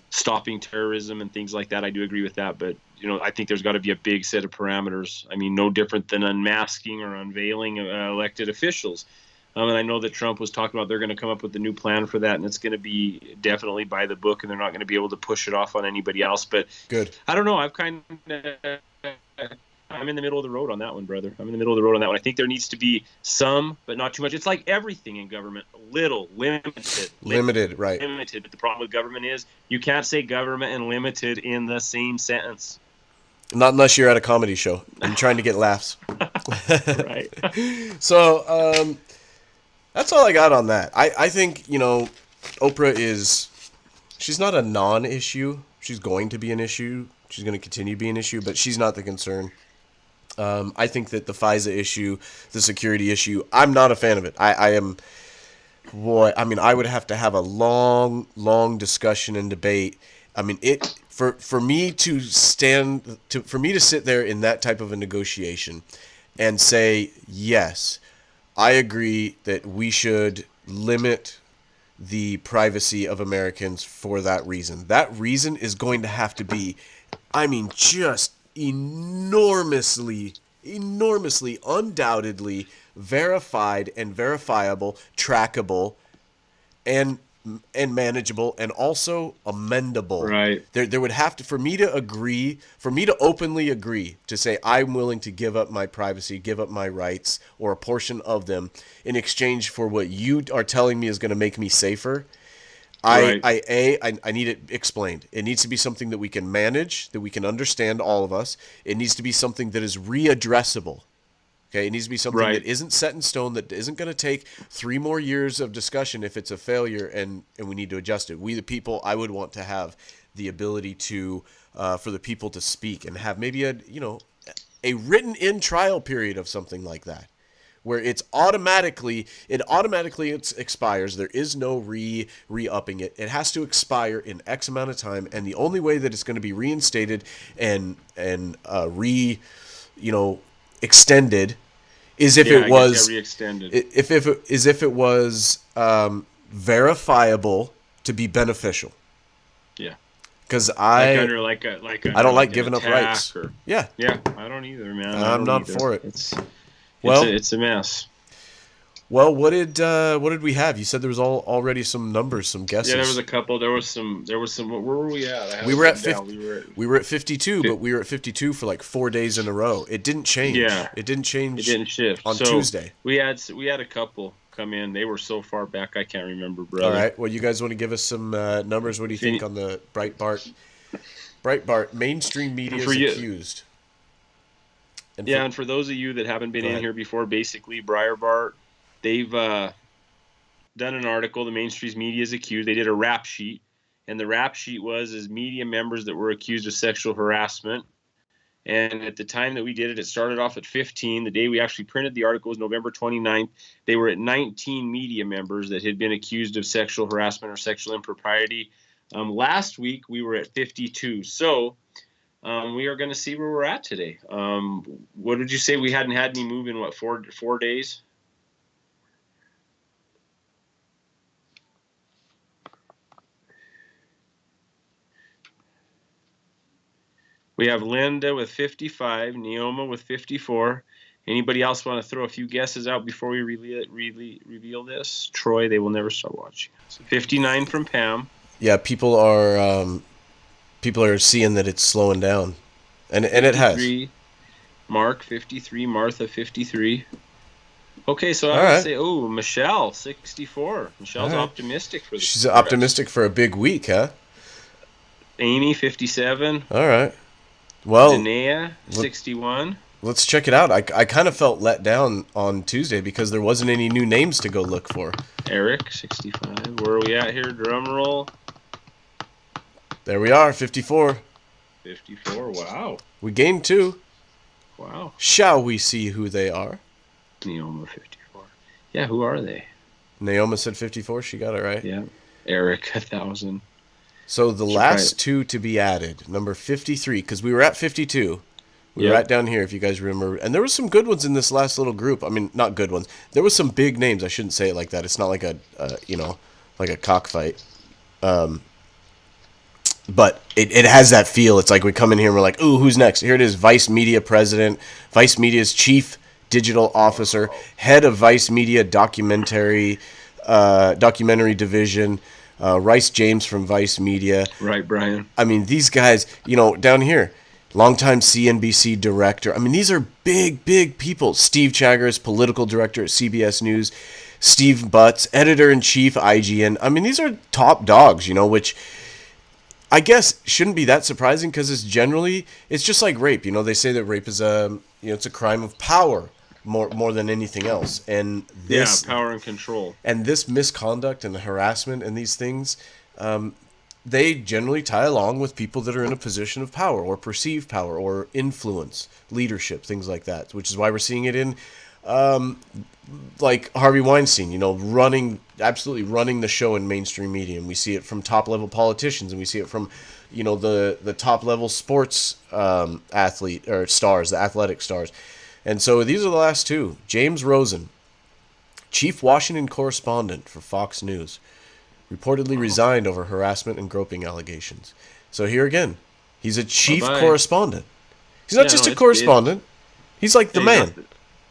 stopping terrorism and things like that. I do agree with that. But, I think there's got to be a big set of parameters. I mean, no different than unmasking or unveiling elected officials. And I know that Trump was talking about they're going to come up with a new plan for that, and it's going to be definitely by the book, and they're not going to be able to push it off on anybody else. But good. I don't know. I'm in the middle of the road on that one, brother. I'm in the middle of the road on that one. I think there needs to be some, but not too much. It's like everything in government, limited, right? Limited. But the problem with government is you can't say government and limited in the same sentence. Not unless you're at a comedy show and trying to get laughs. Right. So that's all I got on that. I think, Oprah she's not a non-issue. She's going to be an issue. She's going to continue to be an issue, but she's not the concern. I think that the FISA issue, the security issue, I'm not a fan of it. I would have to have a long discussion and debate. I mean, for me to sit there in that type of a negotiation and say, yes, I agree that we should limit the privacy of Americans for that reason. That reason is going to have to be, I mean, just enormously, undoubtedly verified and verifiable, trackable, and manageable, and also amendable. Right. There would have to, for me to openly agree to say I'm willing to give up my privacy, give up my rights, or a portion of them in exchange for what you are telling me is going to make me safer. Right. I need it explained. It needs to be something that we can manage, that we can understand, all of us. It needs to be something that is readdressable. Okay, it needs to be something that isn't set in stone, that isn't going to take 3 more years of discussion if it's a failure and we need to adjust it. We, the people, I would want to have the ability to, for the people to speak and have maybe a written in trial period of something like that, where it automatically expires. There is no re-upping it. It has to expire in X amount of time, and the only way that it's going to be reinstated and extended is if it was verifiable to be beneficial. Yeah. Because I don't like giving up rights. Yeah, I don't either, man. I'm not for it. It's a mess. Well, what did we have? You said there was already some numbers, some guesses. Yeah, there was a couple. There was some. Where were we at? We were at 52, but we were at 52 for like 4 days in a row. It didn't change. Yeah, it didn't change. It didn't shift on Tuesday. We had a couple come in. They were so far back, I can't remember, brother. All right. Well, you guys want to give us some numbers? What do you think on the Breitbart mainstream media is accused? And for those of you that haven't been in here before, basically Breitbart, they've done an article. The mainstream media is accused. They did a rap sheet, and the rap sheet was media members that were accused of sexual harassment. And at the time that we did it, it started off at 15. The day we actually printed the article was November 29th. They were at 19 media members that had been accused of sexual harassment or sexual impropriety. Last week, we were at 52. So we are going to see where we're at today. What did you say? We hadn't had any move in, what, four days? We have Linda with 55, Neoma with 54. Anybody else want to throw a few guesses out before we reveal this? Troy, they will never stop watching. So 59 from Pam. Yeah, people are seeing that it's slowing down, and it has. Mark 53, Martha 53. Okay, so I would say, Michelle 64. Michelle's optimistic for this. She's optimistic for a big week, huh? Amy 57. All right. Well, Danae 61. Let's check it out. I kind of felt let down on Tuesday because there wasn't any new names to go look for. Eric 65. Where are we at here? Drum roll. There we are, 54. 54. Wow. We gained 2. Wow. Shall we see who they are? Neoma 54. Yeah, who are they? Naoma said 54. She got it right. Yeah. Eric 1,000. So the last 2 to be added, number 53, because we were at 52. We were right down here, if you guys remember. And there were some good ones in this last little group. I mean, not good ones. There was some big names. I shouldn't say it like that. It's not like like a cockfight. But it has that feel. It's like we come in here and we're like, ooh, who's next? Here it is, Vice Media President, Vice Media's Chief Digital Officer, Head of Vice Media Documentary Division, Rice James from Vice Media. Right, Brian. I mean, these guys, down here, longtime CNBC director. I mean, these are big people. Steve Chagres, political director at CBS News. Steve Butts, editor-in-chief, IGN. I mean, these are top dogs, which I guess shouldn't be that surprising because it's just like rape. They say that rape is it's a crime of power more than anything else. And this power and control. And this misconduct and harassment and these things, they generally tie along with people that are in a position of power or perceived power or influence, leadership, things like that, which is why we're seeing it in like Harvey Weinstein, absolutely running the show in mainstream media. And we see it from top level politicians, and we see it from, the top level sports athlete or stars, the athletic stars. And so these are the last two. James Rosen, chief Washington correspondent for Fox News, reportedly resigned over harassment and groping allegations. So here again, he's a chief correspondent. He's not just a correspondent. He's like the man.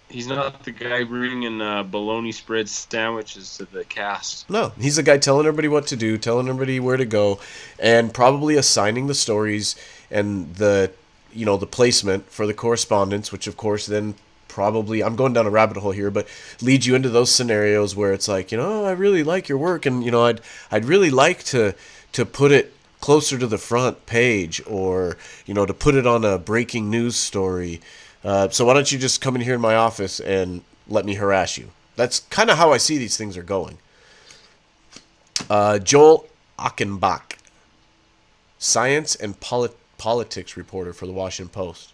He's not the guy bringing bologna spread sandwiches to the cast. No, he's the guy telling everybody what to do, telling everybody where to go, and probably assigning the stories and the placement for the correspondents, which of course then probably, I'm going down a rabbit hole here, but leads you into those scenarios where it's like, I really like your work, and I'd really like to put it closer to the front page, or to put it on a breaking news story. So why don't you just come in here in my office and let me harass you? That's kind of how I see these things are going. Joel Achenbach, science and politics reporter for the Washington Post,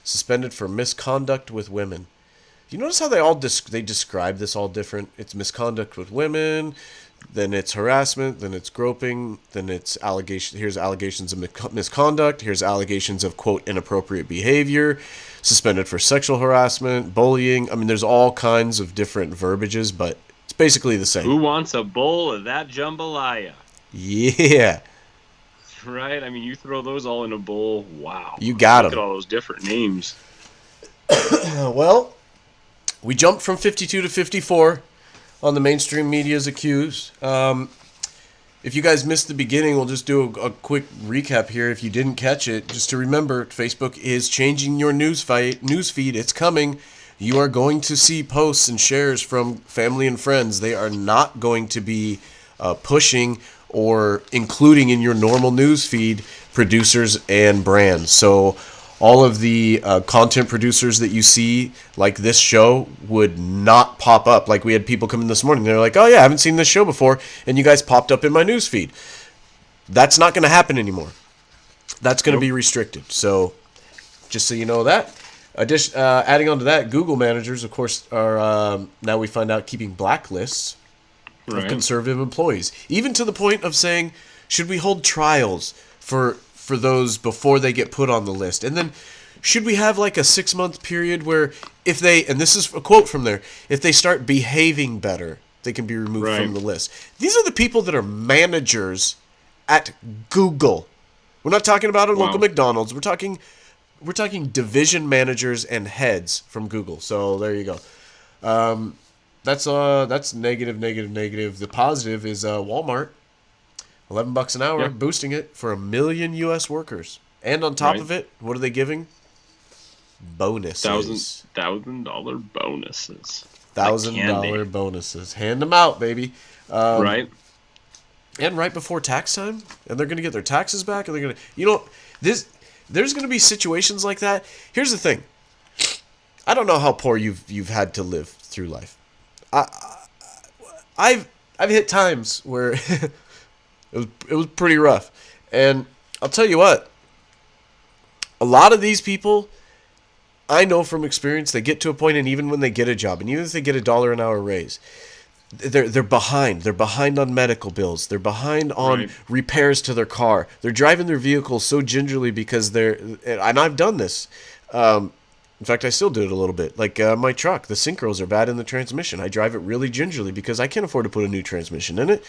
suspended for misconduct with women. You notice how they describe this all different? It's misconduct with women, then it's harassment, then it's groping, then it's allegation. Here's allegations of misconduct. Here's allegations of, quote, inappropriate behavior, suspended for sexual harassment, bullying. I mean, there's all kinds of different verbiages, but it's basically the same. Who wants a bowl of that jambalaya? Yeah. Right? I mean, you throw those all in a bowl. Wow. You got them. Look at all those different names. Well, we jumped from 52 to 54 on the mainstream media's accused. If you guys missed the beginning, we'll just do a quick recap here. If you didn't catch it, just to remember, Facebook is changing your news feed. It's coming. You are going to see posts and shares from family and friends. They are not going to be pushing or including in your normal news feed producers and brands. So all of the content producers that you see, like this show, would not pop up. Like we had people come in this morning, they're like, oh yeah, I haven't seen this show before, and you guys popped up in my news feed. That's not going to happen anymore. That's going to be restricted. So just so you know that. Adding on to that, Google managers, of course, are now we find out keeping blacklists of conservative employees, even to the point of saying, should we hold trials for those before they get put on the list? And then should we have like a 6-month period where if they, and this is a quote from there, if they start behaving better, they can be removed from the list. These are the people that are managers at Google. We're not talking about a local McDonald's. We're talking division managers and heads from Google. So there you go. That's negative. The positive is Walmart. $11 an hour, boosting it for 1 million U.S. workers. And on top of it, what are they giving? Bonuses. $1,000 bonuses. $1,000 bonuses. Hand them out, baby. Right. And right before tax time, and they're going to get their taxes back, and they're going to, there's going to be situations like that. Here's the thing. I don't know how poor you've had to live through life. I've hit times where it was pretty rough. And I'll tell you what, a lot of these people, I know from experience, they get to a point, and even when they get a job, and even if they get $1 an hour raise, they're behind. They're behind on medical bills. They're behind on repairs to their car. They're driving their vehicles so gingerly because and I've done this. In fact, I still do it a little bit. Like my truck, the synchros are bad in the transmission. I drive it really gingerly because I can't afford to put a new transmission in it.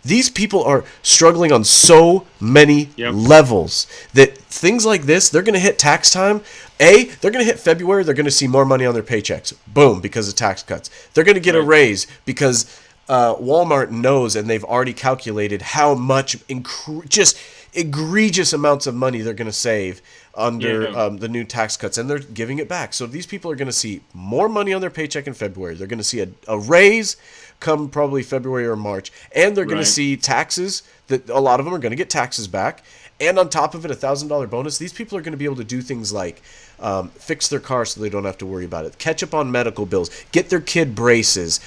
These people are struggling on so many levels that things like this, they're going to hit tax time. They're going to hit February. They're going to see more money on their paychecks. Boom, because of tax cuts. They're going to get a raise because Walmart knows, and they've already calculated how much just egregious amounts of money they're going to save under the new tax cuts, and they're giving it back. So these people are going to see more money on their paycheck in February. They're going to see a raise come probably February or March, and they're going to see taxes that a lot of them are going to get taxes back, and on top of it, $1,000 bonus. These people are going to be able to do things like fix their car so they don't have to worry about it, catch up on medical bills, get their kid braces,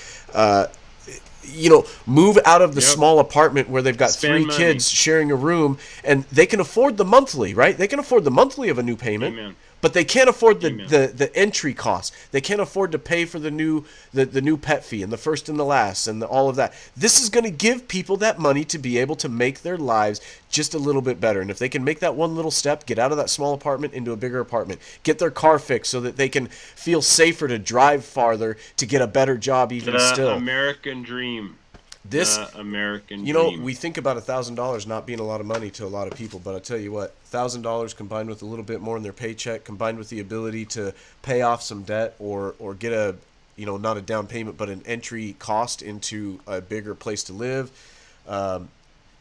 move out of the small apartment where they've got Spend 3 money. kids sharing a room, and they can afford the monthly, right? They can afford the monthly of a new payment. Amen. but they can't afford Amen. the entry costs. They can't afford to pay for the new pet fee and the first and the last and all of that. This is going to give people that money to be able to make their lives just a little bit better. And if they can make that one little step, get out of that small apartment into a bigger apartment, get their car fixed so that they can feel safer to drive farther, to get a better job even still. American dream. This American You know, dream. we think about $1,000 not being a lot of money to a lot of people, but I tell you what, $1,000 combined with a little bit more in their paycheck, combined with the ability to pay off some debt or get a, not a down payment, but an entry cost into a bigger place to live.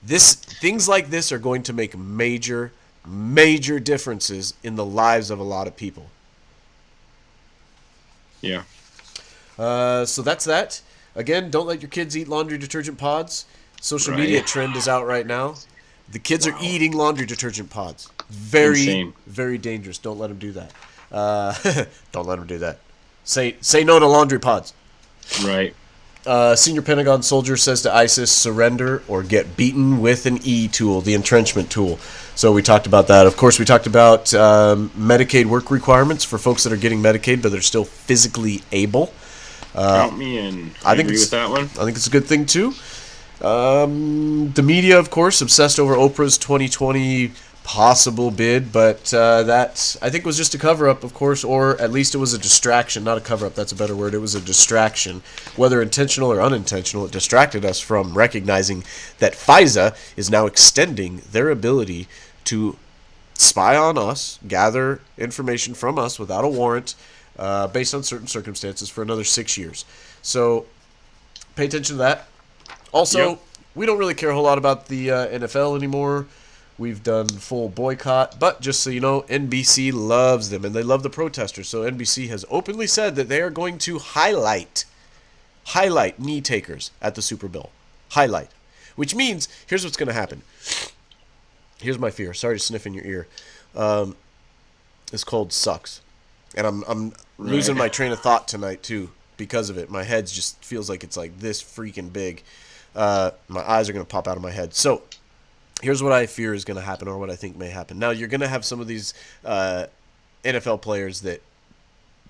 Things like this are going to make major differences in the lives of a lot of people. Yeah. So that's that. Again, don't let your kids eat laundry detergent pods. Social media trend is out right now. The kids are eating laundry detergent pods. Very, Insane. very dangerous. Don't let them do that. Don't let them do that. Say no to laundry pods. Right. Senior Pentagon soldier says to ISIS, surrender or get beaten with an E tool, the entrenchment tool. So we talked about that. Of course, we talked about Medicaid work requirements for folks that are getting Medicaid, but they're still physically able. Count me in. I agree with that one. I think it's a good thing, too. The media, of course, obsessed over Oprah's 2020 possible bid, but that, I think, was just a cover-up, of course, or at least it was a distraction. Not a cover-up, that's a better word. It was a distraction. Whether intentional or unintentional, it distracted us from recognizing that FISA is now extending their ability to spy on us, gather information from us without a warrant, based on certain circumstances for another 6 years. So pay attention to that. Also, we don't really care a whole lot about the NFL anymore. We've done full boycott. But just so you know, NBC loves them, and they love the protesters. So NBC has openly said that they are going to highlight knee takers at the Super Bowl. Highlight. Which means, here's what's going to happen. Here's my fear. Sorry to sniff in your ear. This cold sucks. And I'm losing my train of thought tonight, too, because of it. My head just feels like it's like this freaking big. My eyes are going to pop out of my head. So, here's what I fear is going to happen, or what I think may happen. Now, you're going to have some of these NFL players that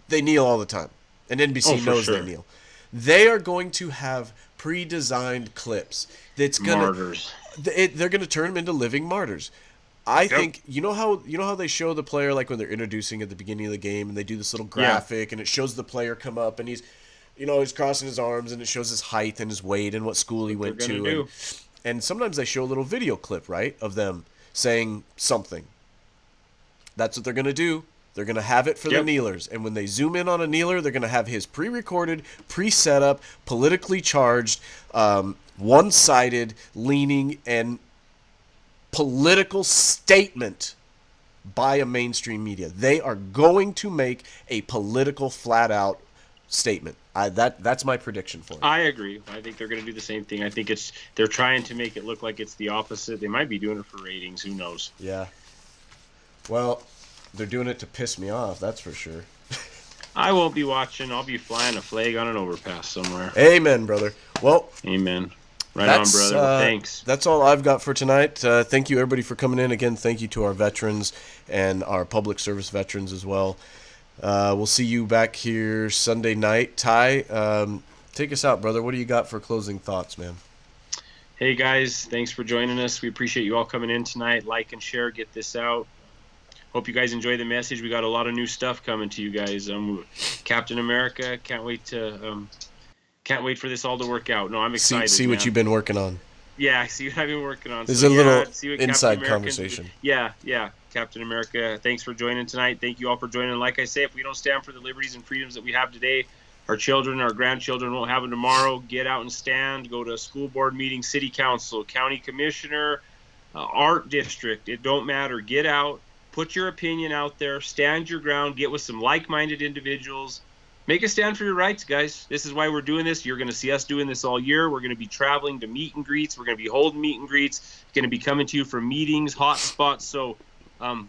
they kneel all the time. And NBC knows they kneel. They are going to have pre-designed clips. That's gonna, Martyrs. They're going to turn them into living martyrs. I think you know how they show the player, like when they're introducing at the beginning of the game, and they do this little graphic, and it shows the player come up, and he's crossing his arms, and it shows his height and his weight and what school he went to, and sometimes they show a little video clip, right, of them saying something. That's what they're gonna do. They're gonna have it for the kneelers, and when they zoom in on a kneeler, they're gonna have his pre-recorded, pre-set up, politically charged, one-sided, leaning, and political statement by a mainstream media. They are going to make a political flat-out statement. That's my prediction for it. I agree. I think they're going to do the same thing. I think they're trying to make it look like it's the opposite. They might be doing it for ratings. Who knows? Yeah. Well, they're doing it to piss me off. That's for sure. I won't be watching. I'll be flying a flag on an overpass somewhere. Amen, brother. Well, amen. Right on, brother. Well, thanks. That's all I've got for tonight. Thank you, everybody, for coming in. Again, thank you to our veterans and our public service veterans as well. We'll see you back here Sunday night. Ty, take us out, brother. What do you got for closing thoughts, man? Hey, guys. Thanks for joining us. We appreciate you all coming in tonight. Like and share. Get this out. Hope you guys enjoy the message. We got a lot of new stuff coming to you guys. Captain America. Can't wait for this all to work out. No, I'm excited. See what you've been working on. Yeah, see what I've been working on. There's a little inside conversation. Yeah. Captain America, thanks for joining tonight. Thank you all for joining. Like I say, if we don't stand for the liberties and freedoms that we have today, our children, our grandchildren won't have them tomorrow. Get out and stand. Go to a school board meeting, city council, county commissioner, art district. It don't matter. Get out. Put your opinion out there. Stand your ground. Get with some like-minded individuals. Make a stand for your rights, guys. This is why we're doing this. You're going to see us doing this all year. We're going to be traveling to meet and greets. We're going to be holding meet and greets. Going to be coming to you for meetings, hot spots. So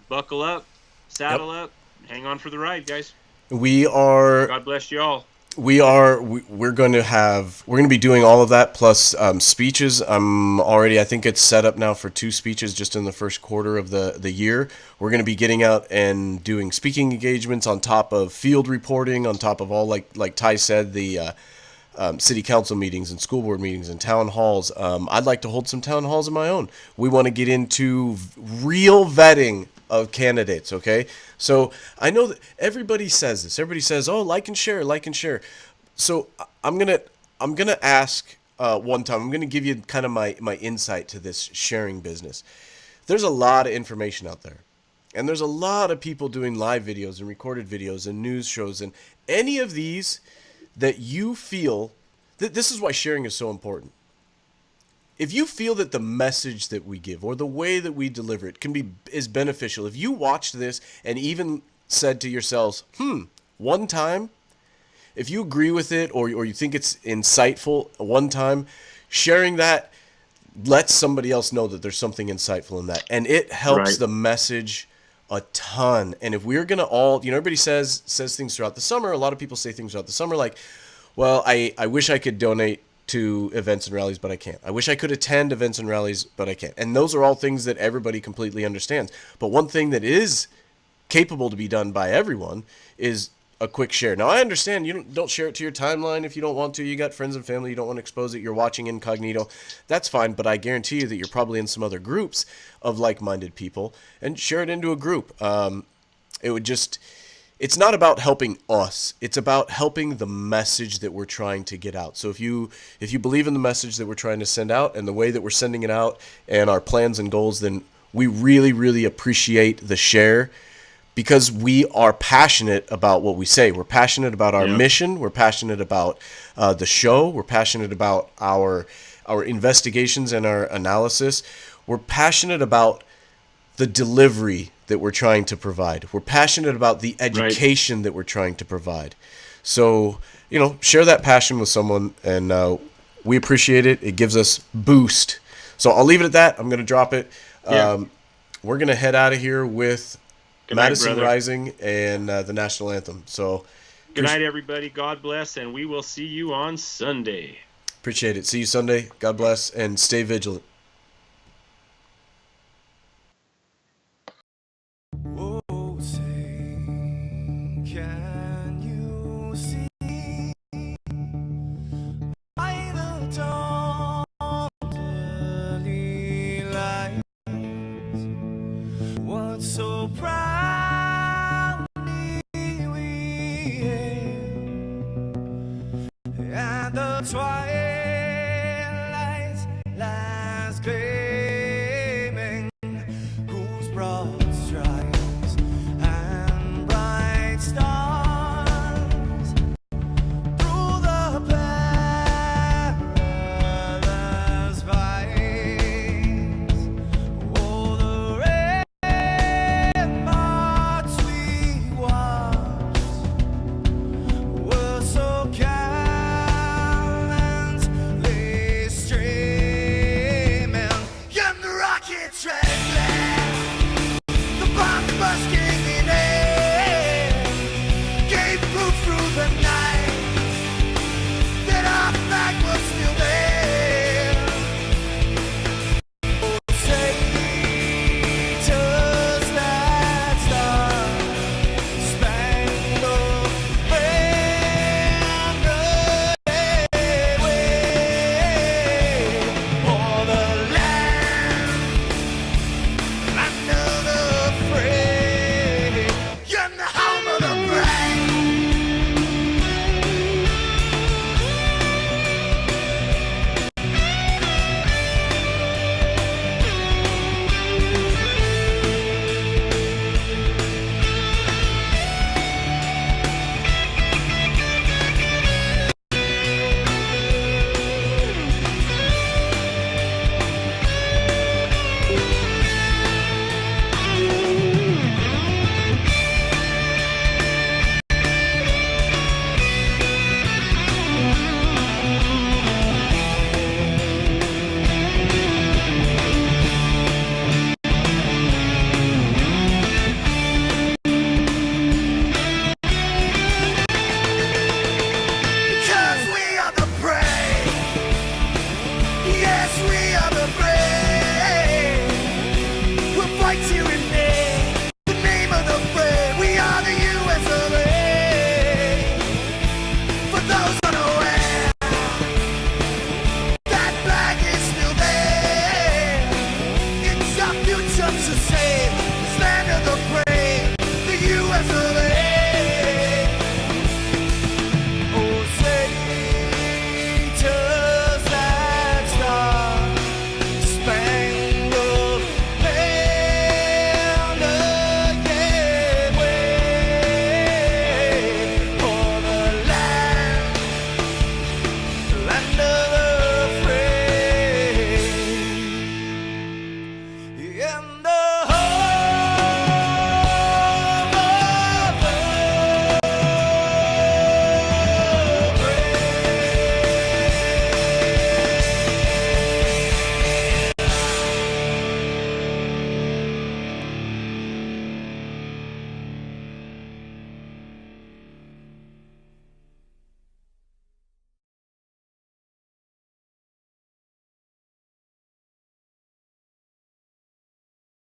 buckle up, saddle up, hang on for the ride, guys. We are. God bless you all. we're going to be doing all of that plus speeches. I think it's set up now for 2 speeches just in the first quarter of the year. We're going to be getting out and doing speaking engagements on top of field reporting, on top of all, like Ty said, the city council meetings and school board meetings and town halls. I'd like to hold some town halls of my own. We want to get into real vetting of candidates, okay? So I know that everybody says this. Everybody says, "Oh, like and share, like and share." So I'm gonna ask one time. I'm gonna give you kind of my insight to this sharing business. There's a lot of information out there, and there's a lot of people doing live videos and recorded videos and news shows, and any of these that you feel that this is why sharing is so important. If you feel that the message that we give or the way that we deliver it is beneficial, if you watched this and even said to yourselves, one time, if you agree with it or you think it's insightful one time, sharing that lets somebody else know that there's something insightful in that. And it helps the message a ton. And if we're going to all, everybody says things throughout the summer. A lot of people say things throughout the summer like, well, I wish I could donate to events and rallies, but I can't. I wish I could attend events and rallies, but I can't. And those are all things that everybody completely understands. But one thing that is capable to be done by everyone is a quick share. Now, I understand you don't share it to your timeline if you don't want to. You got friends and family. You don't want to expose it. You're watching incognito. That's fine, but I guarantee you that you're probably in some other groups of like-minded people, and share it into a group. It's not about helping us. It's about helping the message that we're trying to get out. So if you believe in the message that we're trying to send out and the way that we're sending it out and our plans and goals, then we really, really appreciate the share because we are passionate about what we say. We're passionate about our mission. We're passionate about the show. We're passionate about our investigations and our analysis. We're passionate about the delivery that we're trying to provide. We're passionate about the education that we're trying to provide. So, share that passion with someone, and we appreciate it. It gives us boost. So I'll leave it at that. I'm going to drop it. We're going to head out of here with Madison Rising and the national anthem. So good night, everybody. God bless, and we will see you on Sunday. Appreciate it. See you Sunday. God bless, and stay vigilant. So proudly we hail at the twilight's last gleaming, whose broad stripes and bright stars through the perilous fights. Oh, the were so gallantly streaming the brave.